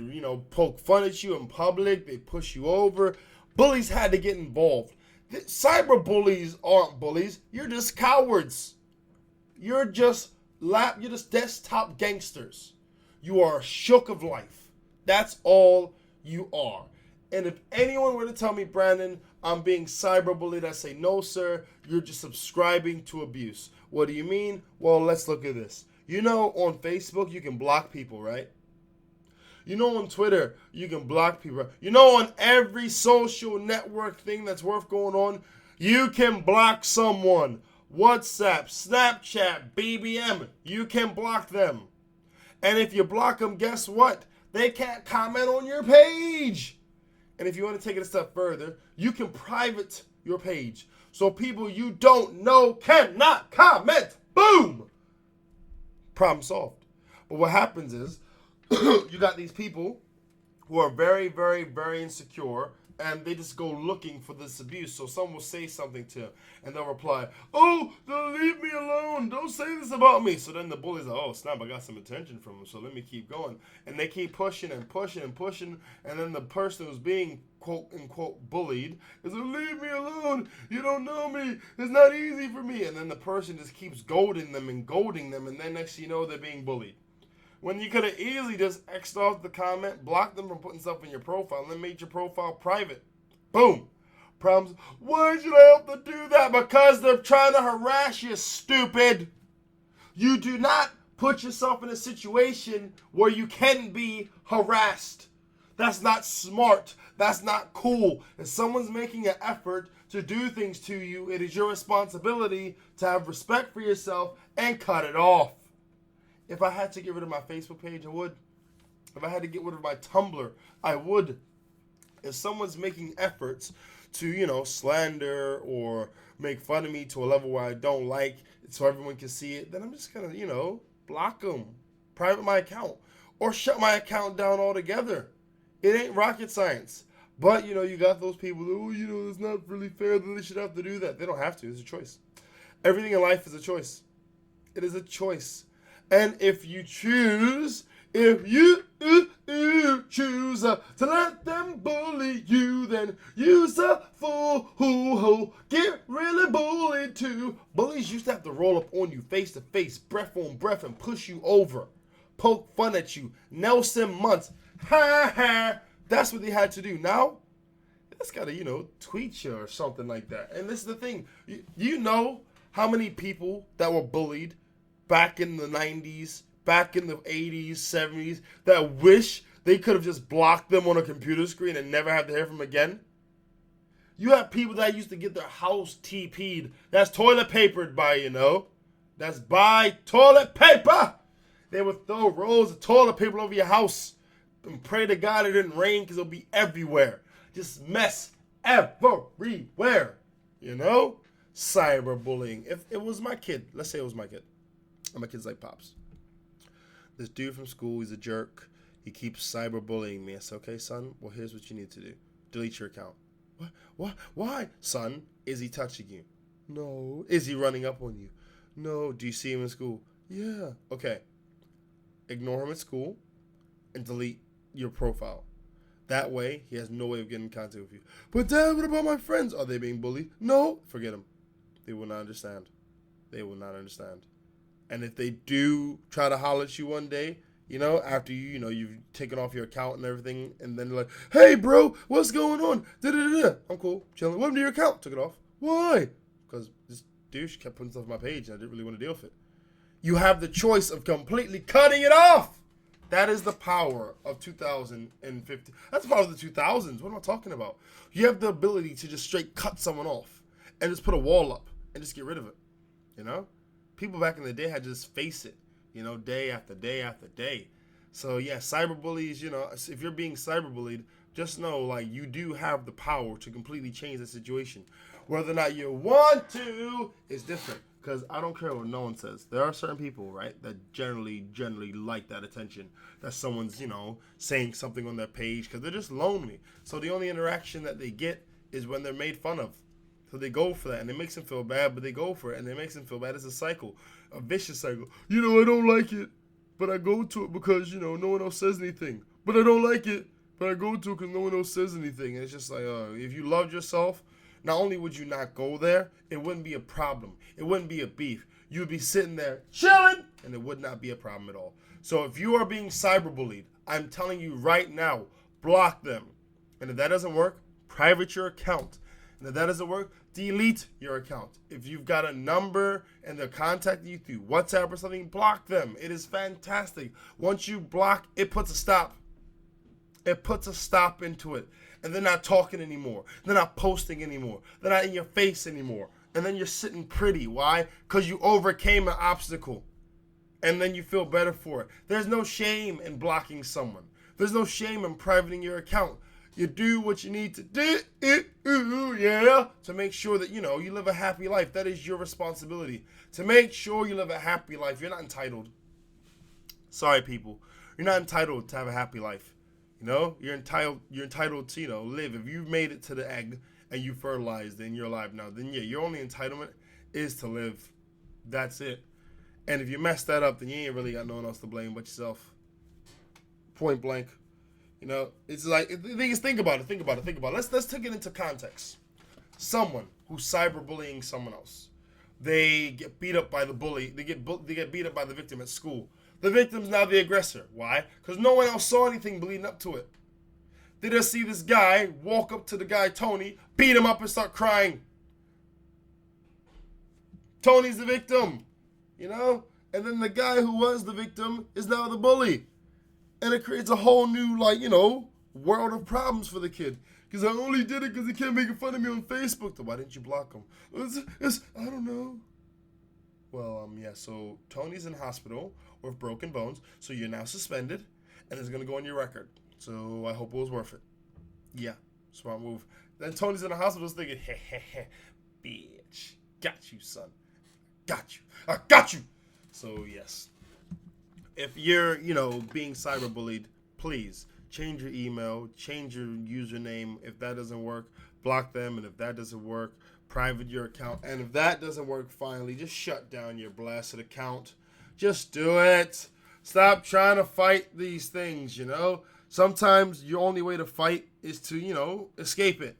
poke fun at you in public, they push you over. Bullies had to get involved. Cyber bullies aren't bullies. You're just cowards. You're just desktop gangsters. You are shook of life. That's all you are. And if anyone were to tell me, Brandon, I'm being cyberbullied, I say, no, sir, you're just subscribing to abuse. What do you mean? Well, let's look at this. You know, on Facebook, you can block people, right? You know, on Twitter, you can block people. You know, on every social network thing that's worth going on, you can block someone. WhatsApp, Snapchat, BBM, you can block them. And if you block them, guess what? They can't comment on your page. And if you want to take it a step further, you can private your page. So people you don't know cannot comment. Boom! Problem solved. But what happens is, you got these people who are very insecure and they just go looking for this abuse. So someone will say something to them and they'll reply, oh, leave me alone. Don't say this about me. So then the bully's like, oh, snap, I got some attention from him. So let me keep going. And they keep pushing. And then the person who's being quote unquote bullied is like, leave me alone. You don't know me. It's not easy for me. And then the person just keeps goading them. And then next thing you know, they're being bullied. When you could have easily just X'd off the comment, blocked them from putting stuff in your profile, and then made your profile private. Boom. Problems. Why should I have to do that? Because they're trying to harass you, stupid. You do not put yourself in a situation where you can be harassed. That's not smart. That's not cool. If someone's making an effort to do things to you, it is your responsibility to have respect for yourself and cut it off. If I had to get rid of my Facebook page, I would. If I had to get rid of my Tumblr, I would. If someone's making efforts to, slander or make fun of me to a level where I don't like it so everyone can see it, then I'm just going to, block them, private my account, or shut my account down altogether. It ain't rocket science. But, you got those people, it's not really fair that they should have to do that. They don't have to. It's a choice. Everything in life is a choice. It is a choice. And if you choose to let them bully you, then you's a fool who get really bullied too. Bullies used to have to roll up on you face to face, breath on breath, and push you over, poke fun at you. Nelson Muntz, ha ha. That's what they had to do. Now, that's gotta, tweet you or something like that. And this is the thing. You know how many people that were bullied back in the 90s, back in the 80s, 70s, that wish they could have just blocked them on a computer screen and never have to hear from them again? You have people that used to get their house TP'd. That's toilet papered by, That's by toilet paper. They would throw rolls of toilet paper over your house and pray to God it didn't rain because it'll be everywhere. Just mess everywhere. Cyberbullying. If it was my kid, let's say it was my kid. And my kid's like, Pops, this dude from school, he's a jerk. He keeps cyberbullying me. I said, okay, son, well, here's what you need to do. Delete your account. What? Why? Son, is he touching you? No. Is he running up on you? No. Do you see him in school? Yeah. Okay. ignore him at school, and delete your profile. That way, he has no way of getting in contact with you. But Dad, what about my friends? Are they being bullied? No, forget them. They will not understand. They will not understand. And if they do try to holler at you one day, after you've taken off your account and everything, and then they're like, hey, bro, what's going on? Da-da-da-da. I'm cool, chilling. Welcome to your account. Took it off. Why? Because this douche kept putting stuff on my page, and I didn't really want to deal with it. You have the choice of completely cutting it off. That is the power of 2050. That's the power of the 2000s. What am I talking about? You have the ability to just straight cut someone off and just put a wall up and just get rid of it. People back in the day had to just face it, day after day after day. So yeah, cyberbullies, if you're being cyberbullied, just know you do have the power to completely change the situation. Whether or not you want to is different. Because I don't care what no one says. There are certain people, right, that generally like that attention. That someone's, saying something on their page because they're just lonely. So the only interaction that they get is when they're made fun of. So they go for that, and it makes them feel bad, but they go for it, and it makes them feel bad. It's a cycle, a vicious cycle. I don't like it, but I go to it because, no one else says anything. But I don't like it, but I go to it because no one else says anything. And it's just like, if you loved yourself, not only would you not go there, it wouldn't be a problem. It wouldn't be a beef. You would be sitting there chilling, and it would not be a problem at all. So if you are being cyberbullied, I'm telling you right now, block them. And if that doesn't work, private your account. And if that doesn't work, delete your account. If you've got a number and they're contacting you through WhatsApp or something, block them. It is fantastic. Once you block, it puts a stop. It puts a stop into it. And they're not talking anymore. They're not posting anymore. They're not in your face anymore. And then you're sitting pretty. Why? Because you overcame an obstacle. And then you feel better for it. There's no shame in blocking someone. There's no shame in privating your account. You do what you need to do, to make sure that, you live a happy life. That is your responsibility. To make sure you live a happy life. You're not entitled. Sorry, people. You're not entitled to have a happy life. You're entitled to, live. If you've made it to the egg and you fertilized and you're alive now, then yeah, your only entitlement is to live. That's it. And if you mess that up, then you ain't really got no one else to blame but yourself. Point blank. It's like, the thing is, think about it. Let's take it into context. Someone who's cyberbullying someone else. They get beat up by the bully. They get beat up by the victim at school. The victim's now the aggressor. Why? Because no one else saw anything leading up to it. They just see this guy walk up to the guy, Tony, beat him up and start crying. Tony's the victim, And then the guy who was the victim is now the bully. And it creates a whole new, world of problems for the kid. Because I only did it because he kept making fun of me on Facebook. So why didn't you block him? I don't know. Well, so Tony's in hospital with broken bones, so you're now suspended, and it's going to go on your record. So I hope it was worth it. Yeah, smart move. Then Tony's in the hospital thinking, bitch, got you, son. I got you. So, yes. If you're, being cyberbullied, please change your email, change your username. If that doesn't work, block them. And if that doesn't work, private your account. And if that doesn't work, finally, just shut down your blasted account. Just do it. Stop trying to fight these things, Sometimes your only way to fight is to, escape it.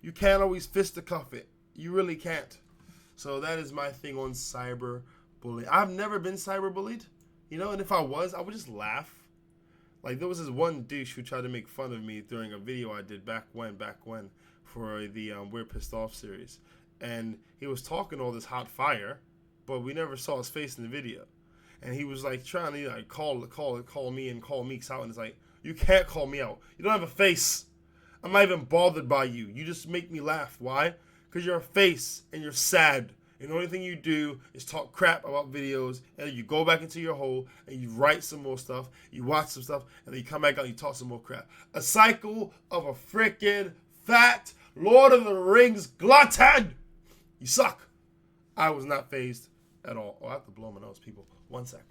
You can't always fisticuff it. You really can't. So that is my thing on cyberbullying. I've never been cyberbullied, and if I was, I would just laugh. There was this one douche who tried to make fun of me during a video I did back when, for the We're Pissed Off series. And he was talking all this hot fire, but we never saw his face in the video. And he was trying to call me and call Meeks out, and it's like, you can't call me out. You don't have a face. I'm not even bothered by you. You just make me laugh. Why? Because you're a face and you're sad. And the only thing you do is talk crap about videos, and then you go back into your hole and you write some more stuff, you watch some stuff, and then you come back out and you talk some more crap. A cycle of a freaking fat Lord of the Rings glutton. You suck. I was not fazed at all. Oh, I have to blow my nose, people. One sec.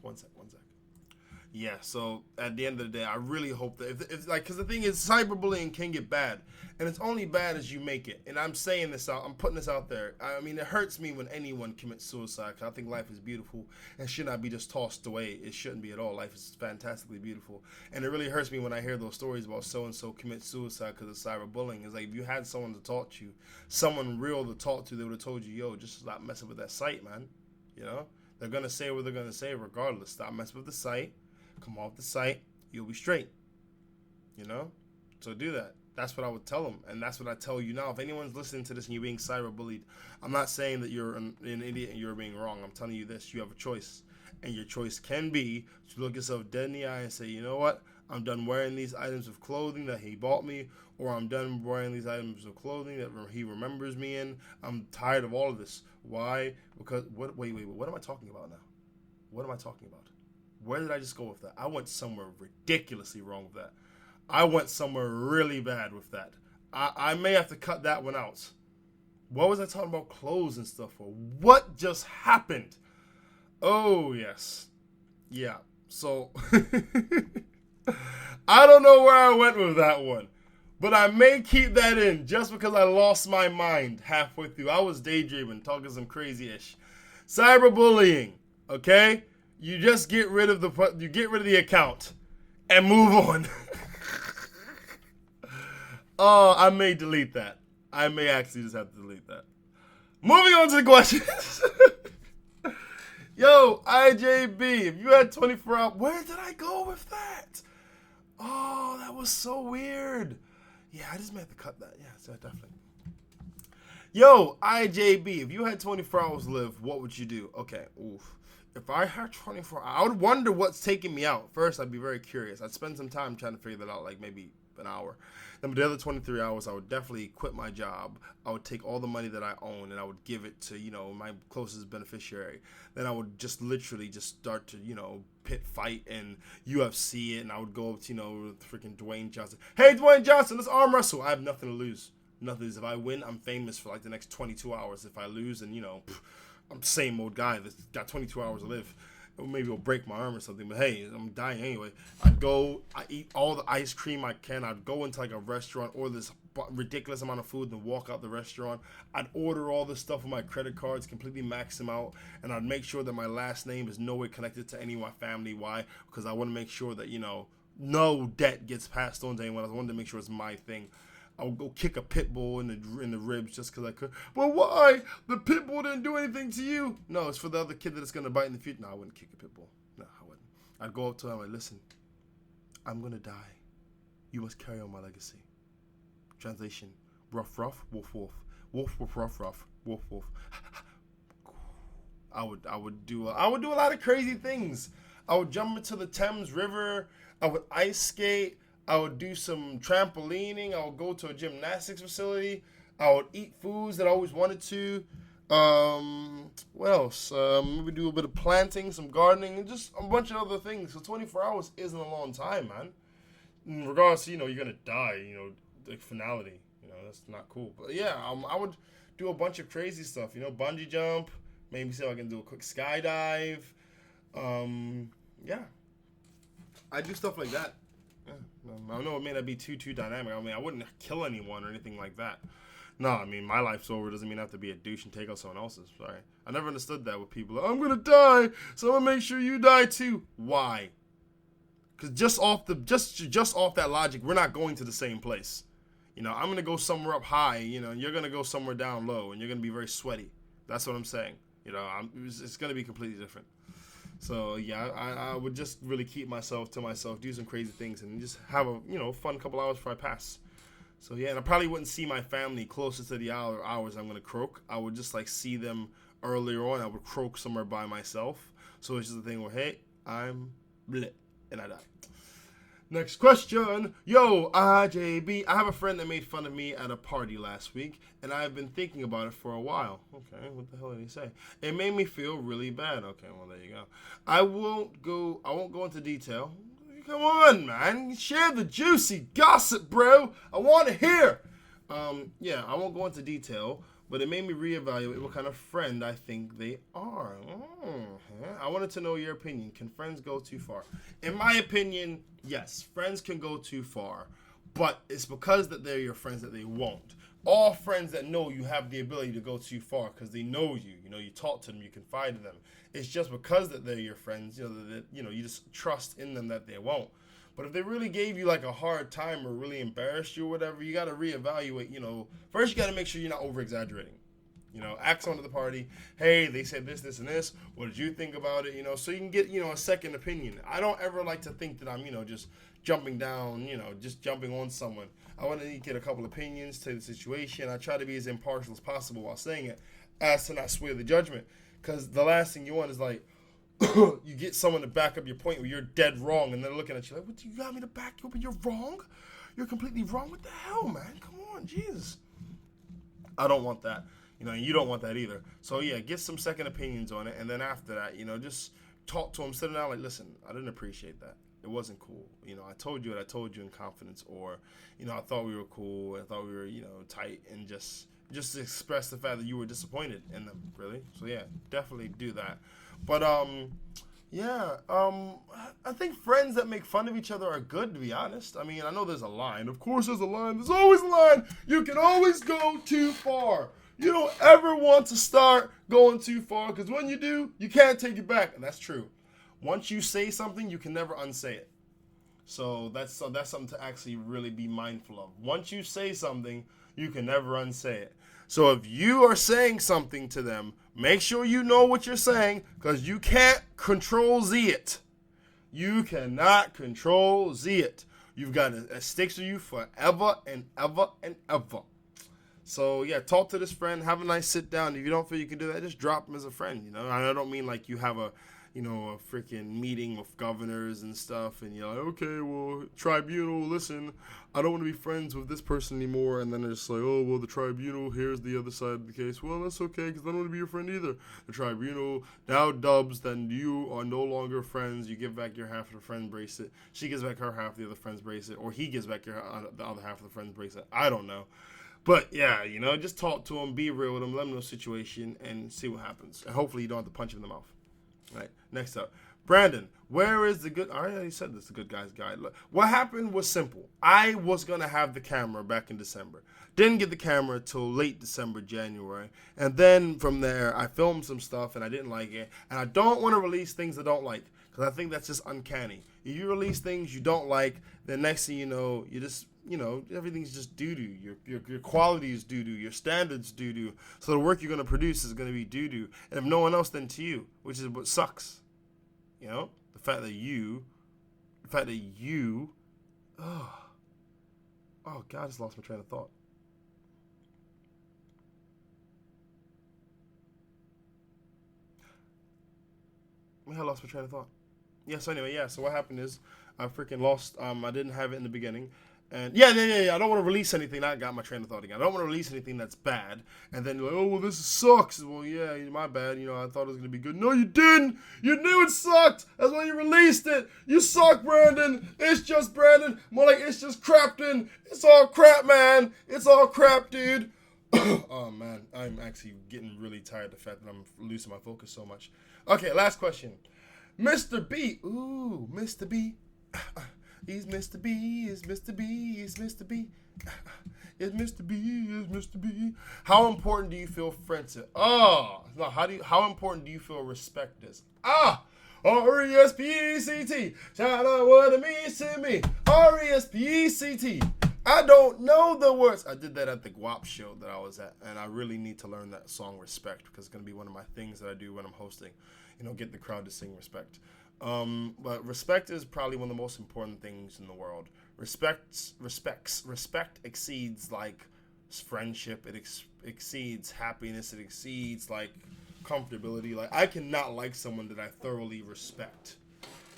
Yeah, so at the end of the day, I really hope that if like, because the thing is, cyberbullying can get bad, and it's only bad as you make it. And I'm saying this out, I'm putting this out there. I mean, it hurts me when anyone commits suicide, because I think life is beautiful and should not be just tossed away. It shouldn't be at all. Life is fantastically beautiful, and it really hurts me when I hear those stories about so and so commit suicide because of cyberbullying. It's like, if you had someone to talk to, someone real to talk to, they would have told you, yo, just stop messing with that site, man. You know, they're gonna say what they're gonna say regardless. Stop messing with the site. Come off the site, you'll be straight. You know? So do that. That's what I would tell them. And that's what I tell you now. If anyone's listening to this and you're being cyberbullied, I'm not saying that you're an idiot and you're being wrong. I'm telling you this. You have a choice. And your choice can be to look yourself dead in the eye and say, you know what? I'm done wearing these items of clothing that he bought me, or I'm done wearing these items of clothing that he remembers me in. I'm tired of all of this. Why? Because, wait, what am I talking about now? What am I talking about? Where did I just go with that? I went somewhere ridiculously wrong with that. I went somewhere really bad with that. I may have to cut that one out. What was I talking about clothes and stuff for? What just happened? Oh, yes. Yeah. So, I don't know where I went with that one. But I may keep that in just because I lost my mind halfway through. I was daydreaming, talking some crazy-ish. Cyberbullying, okay? You just get rid of the account and move on. Oh, I may delete that. I may actually just have to delete that. Moving on to the questions. Yo, IJB, if you had 24 hours, where did I go with that? Oh, that was so weird. Yeah, I just may have to cut that. Yeah, so definitely. Yo, IJB, if you had 24 hours to live, what would you do? Okay, oof. If I had 24 hours, I would wonder what's taking me out. First, I'd be very curious. I'd spend some time trying to figure that out, like maybe an hour. Then the other 23 hours, I would definitely quit my job. I would take all the money that I own and I would give it to, my closest beneficiary. Then I would just literally just start to, pit fight and UFC it. And I would go up to, freaking Dwayne Johnson. Hey, Dwayne Johnson, let's arm wrestle. I have nothing to lose. Nothing. If I win, I'm famous for like the next 22 hours. If I lose, and, I'm the same old guy that's got 22 hours to live. Maybe I'll break my arm or something, but hey, I'm dying anyway. I eat all the ice cream I can. I'd go into like a restaurant, order this ridiculous amount of food, then walk out the restaurant. I'd order all this stuff with my credit cards, completely max them out, and I'd make sure that my last name is nowhere connected to any of my family. Why? Because I want to make sure that, no debt gets passed on to anyone. I wanted to make sure it's my thing. I would go kick a pit bull in the ribs just because I could. But why? The pit bull didn't do anything to you. No, it's for the other kid that's going to bite in the future. No, I wouldn't kick a pit bull. No, I wouldn't. I'd go up to him and like, listen, I'm going to die. You must carry on my legacy. Translation, rough, wolf, wolf. Wolf, rough, wolf, wolf. I would do a lot of crazy things. I would jump into the Thames River. I would ice skate. I would do some trampolining. I would go to a gymnastics facility. I would eat foods that I always wanted to. What else? Maybe do a bit of planting, some gardening, and just a bunch of other things. So 24 hours isn't a long time, man. In regards to, you're going to die, the finality. That's not cool. But yeah, I would do a bunch of crazy stuff, bungee jump, maybe see if I can do a quick skydive. Yeah. I do stuff like that. I know it may not be too dynamic. I mean, I wouldn't kill anyone or anything like that. No, I mean, my life's over doesn't mean I have to be a douche and take out someone else's. Sorry. I never understood that with people. I'm going to die, so I'm going to make sure you die too. Why? Because just off that logic, we're not going to the same place. I'm going to go somewhere up high, and you're going to go somewhere down low, and you're going to be very sweaty. That's what I'm saying. It's going to be completely different. So, yeah, I would just really keep myself to myself, do some crazy things, and just have a, fun couple hours before I pass. So, yeah, and I probably wouldn't see my family closer to the hours I'm going to croak. I would just, see them earlier on. I would croak somewhere by myself. So it's just a thing where, hey, I'm lit, and I die. Next question. Yo, IJB. I have a friend that made fun of me at a party last week, and I've been thinking about it for a while. Okay, what the hell did he say? It made me feel really bad. Okay, well, there you go. I won't go into detail. Come on, man. Share the juicy gossip, bro. I want to hear. Yeah, I won't go into detail, but it made me reevaluate what kind of friend I think they are. I wanted to know your opinion. Can friends go too far? In my opinion, yes, friends can go too far, but it's because that they're your friends that they won't. All friends that know you have the ability to go too far because they know you. You know, you talk to them, you confide in them. It's just because that they're your friends, that you just trust in them that they won't. But if they really gave you like a hard time or really embarrassed you or whatever, you got to reevaluate. First you got to make sure you're not over exaggerating. Ask someone at the party, hey, they said this, this, and this. What did you think about it? So you can get, a second opinion. I don't ever like to think that I'm, just jumping down, just jumping on someone. I want to get a couple opinions to the situation. I try to be as impartial as possible while saying it, as to not sway the judgment. Because the last thing you want is like, you get someone to back up your point where you're dead wrong, and they're looking at you like, what, do you got me to back you up and you're wrong? You're completely wrong? What the hell, man? Come on, Jesus. I don't want that. You don't want that either. So, yeah, get some second opinions on it, and then after that, just talk to them, sit down like, listen, I didn't appreciate that. It wasn't cool. I told you what I told you in confidence, or, I thought we were cool, I thought we were, tight, and just express the fact that you were disappointed in them, really. So, yeah, definitely do that. But, I think friends that make fun of each other are good, to be honest. I mean, I know there's a line. Of course there's a line. There's always a line. You can always go too far. You don't ever want to start going too far, because when you do, you can't take it back. And that's true. Once you say something, you can never unsay it. So that's something to actually really be mindful of. Once you say something, you can never unsay it. So if you are saying something to them, make sure you know what you're saying, because you can't control Z it. You cannot control Z it. You've got it sticks with you forever and ever and ever. So, yeah, talk to this friend. Have a nice sit down. If you don't feel you can do that, just drop him as a friend, I don't mean like you have a freaking meeting with governors and stuff, and you're like, okay, well, tribunal, listen, I don't want to be friends with this person anymore, and then they're just like, oh, well, the tribunal, here's the other side of the case. Well, that's okay, because I don't want to be your friend either. The tribunal now dubs, then you are no longer friends. You give back your half of the friend bracelet. She gives back her half of the other friend's bracelet, or he gives back the other half of the friend's bracelet. I don't know. But, yeah, just talk to him, be real with him, let him know the situation, and see what happens. And hopefully you don't have to punch him in the mouth. All right, next up. Brandon, where is the good... I already said this, the good guy's guide. Look, what happened was simple. I was going to have the camera back in December. Didn't get the camera till late December, January. And then from there, I filmed some stuff, and I didn't like it. And I don't want to release things I don't like, because I think that's just uncanny. If you release things you don't like, then next thing you know, you just... everything's just doo-doo. Your quality is doo-doo. Your standards doo-doo. So the work you're going to produce is going to be doo-doo. And if no one else, then to you, which is what sucks. The fact that you, oh God, I just lost my train of thought. I lost my train of thought. Yeah, so anyway, so what happened is I freaking lost, I didn't have it in the beginning. And yeah. I don't want to release anything. I got my train of thought again. I don't want to release anything that's bad. And then you're like, oh, well, this sucks. Well, yeah, my bad. I thought it was going to be good. No, you didn't. You knew it sucked. That's why you released it. You suck, Brandon. It's just Brandon. More like it's just Crapton. It's all crap, man. It's all crap, dude. Oh, man. I'm actually getting really tired of the fact that I'm losing my focus so much. Okay, last question. Mr. B. Ooh, Mr. B. He's Mr. B, is Mr. B, is Mr. B. Is Mr. B, is Mr. B. How important do you feel friendship? How important do you feel respect is? RESPECT. Shout out what it means to me. RESPECT. I don't know the words. I did that at the Guap show that I was at, and I really need to learn that song Respect, because it's going to be one of my things that I do when I'm hosting. Get the crowd to sing Respect. But respect is probably one of the most important things in the world. Respect exceeds like friendship. It exceeds happiness. It exceeds like comfortability. Like I cannot like someone that I thoroughly respect,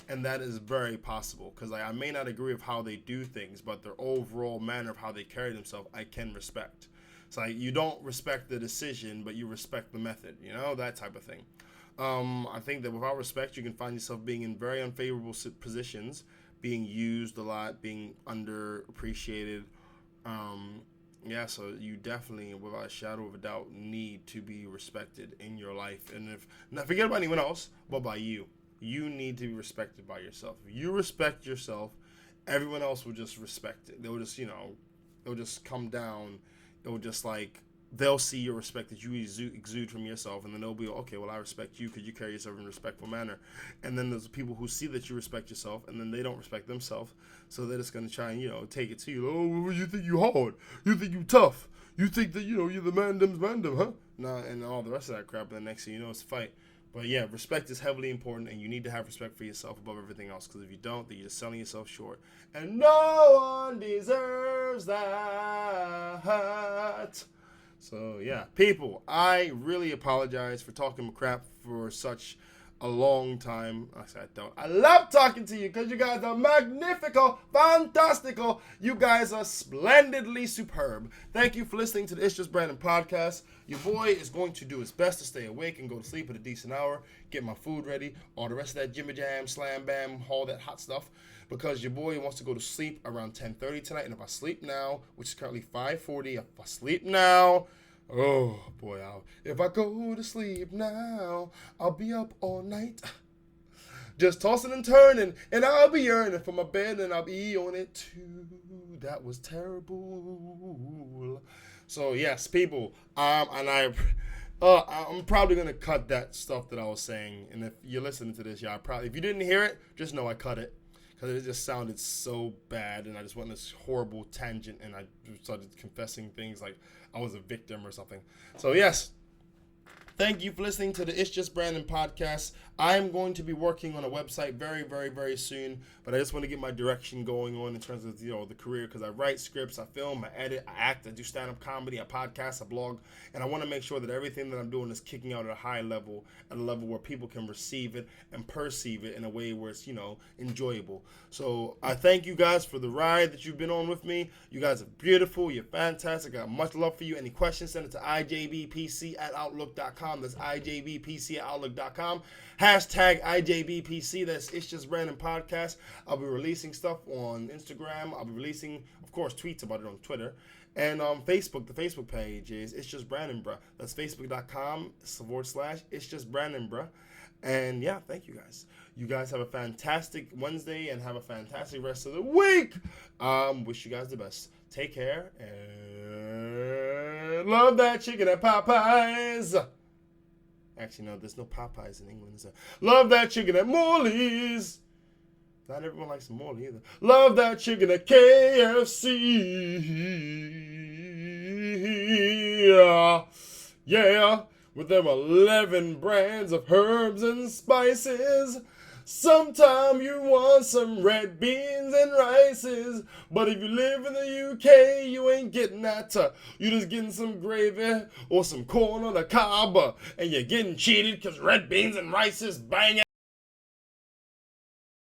and that is very possible because I may not agree with how they do things, but their overall manner of how they carry themselves, I can respect. It's like you don't respect the decision, but you respect the method. That type of thing. I think that without respect, you can find yourself being in very unfavorable positions, being used a lot, being underappreciated, Yeah, so you definitely, without a shadow of a doubt, need to be respected in your life. And if not, forget about anyone else, but by you. You need to be respected by yourself. If you respect yourself, everyone else will just respect it. They'll just, they'll just come down. They'll just they'll see your respect that you exude from yourself, and then they'll be, okay, well, I respect you because you carry yourself in a respectful manner. And then there's people who see that you respect yourself, and then they don't respect themselves, so they're just going to try and, take it to you. Oh, you think you hard? You think you tough? You think that, you're the man them, huh? Nah, and all the rest of that crap, and the next thing you know, it's a fight. But yeah, respect is heavily important, and you need to have respect for yourself above everything else, because if you don't, then you're just selling yourself short. And no one deserves that. So, yeah, people, I really apologize for talking crap for such a long time. I said I don't. I love talking to you because you guys are magnifical, fantastical. You guys are splendidly superb. Thank you for listening to the It's Just Brandon podcast. Your boy is going to do his best to stay awake and go to sleep at a decent hour, get my food ready, all the rest of that jimmy jam, slam bam, all that hot stuff, because your boy wants to go to sleep around 10:30 tonight. And if I sleep now, which is currently 5:40, if I sleep now, oh boy, if I go to sleep now, I'll be up all night, just tossing and turning, and I'll be yearning for my bed, and I'll be on it too. That was terrible. So yes, people, and I'm probably gonna cut that stuff that I was saying, and if you're listening to this, if you didn't hear it, just know I cut it. Because it just sounded so bad, and I just went on this horrible tangent, and I started confessing things like I was a victim or something. So yes, thank you for listening to the It's Just Brandon podcast. I'm going to be working on a website very, very, very soon, but I just want to get my direction going on in terms of the career, because I write scripts, I film, I edit, I act, I do stand-up comedy, I podcast, I blog, and I want to make sure that everything that I'm doing is kicking out at a high level, at a level where people can receive it and perceive it in a way where it's enjoyable. So I thank you guys for the ride that you've been on with me. You guys are beautiful, you're fantastic. I got much love for you. Any questions, send it to IJBPC@outlook.com. That's IJBPC@outlook.com. Hashtag IJBPC. That's It's Just Brandon Podcast. I'll be releasing stuff on Instagram. I'll be releasing, of course, tweets about it on Twitter. And on Facebook, the Facebook page is It's Just Brandon Bruh. That's Facebook.com/It's Just Brandon Bruh. And yeah, thank you guys. You guys have a fantastic Wednesday and have a fantastic rest of the week. Wish you guys the best. Take care and love that chicken at Popeyes. Actually, no, there's no Popeyes in England. Is there? Love that chicken at Morley's. Not everyone likes Morley either. Love that chicken at KFC. Yeah, with them 11 brands of herbs and spices. Sometime you want some red beans and rices, but if you live in the UK, you ain't getting that. You just getting some gravy or some corn on the cob, and you're getting cheated because red beans and rice is banging.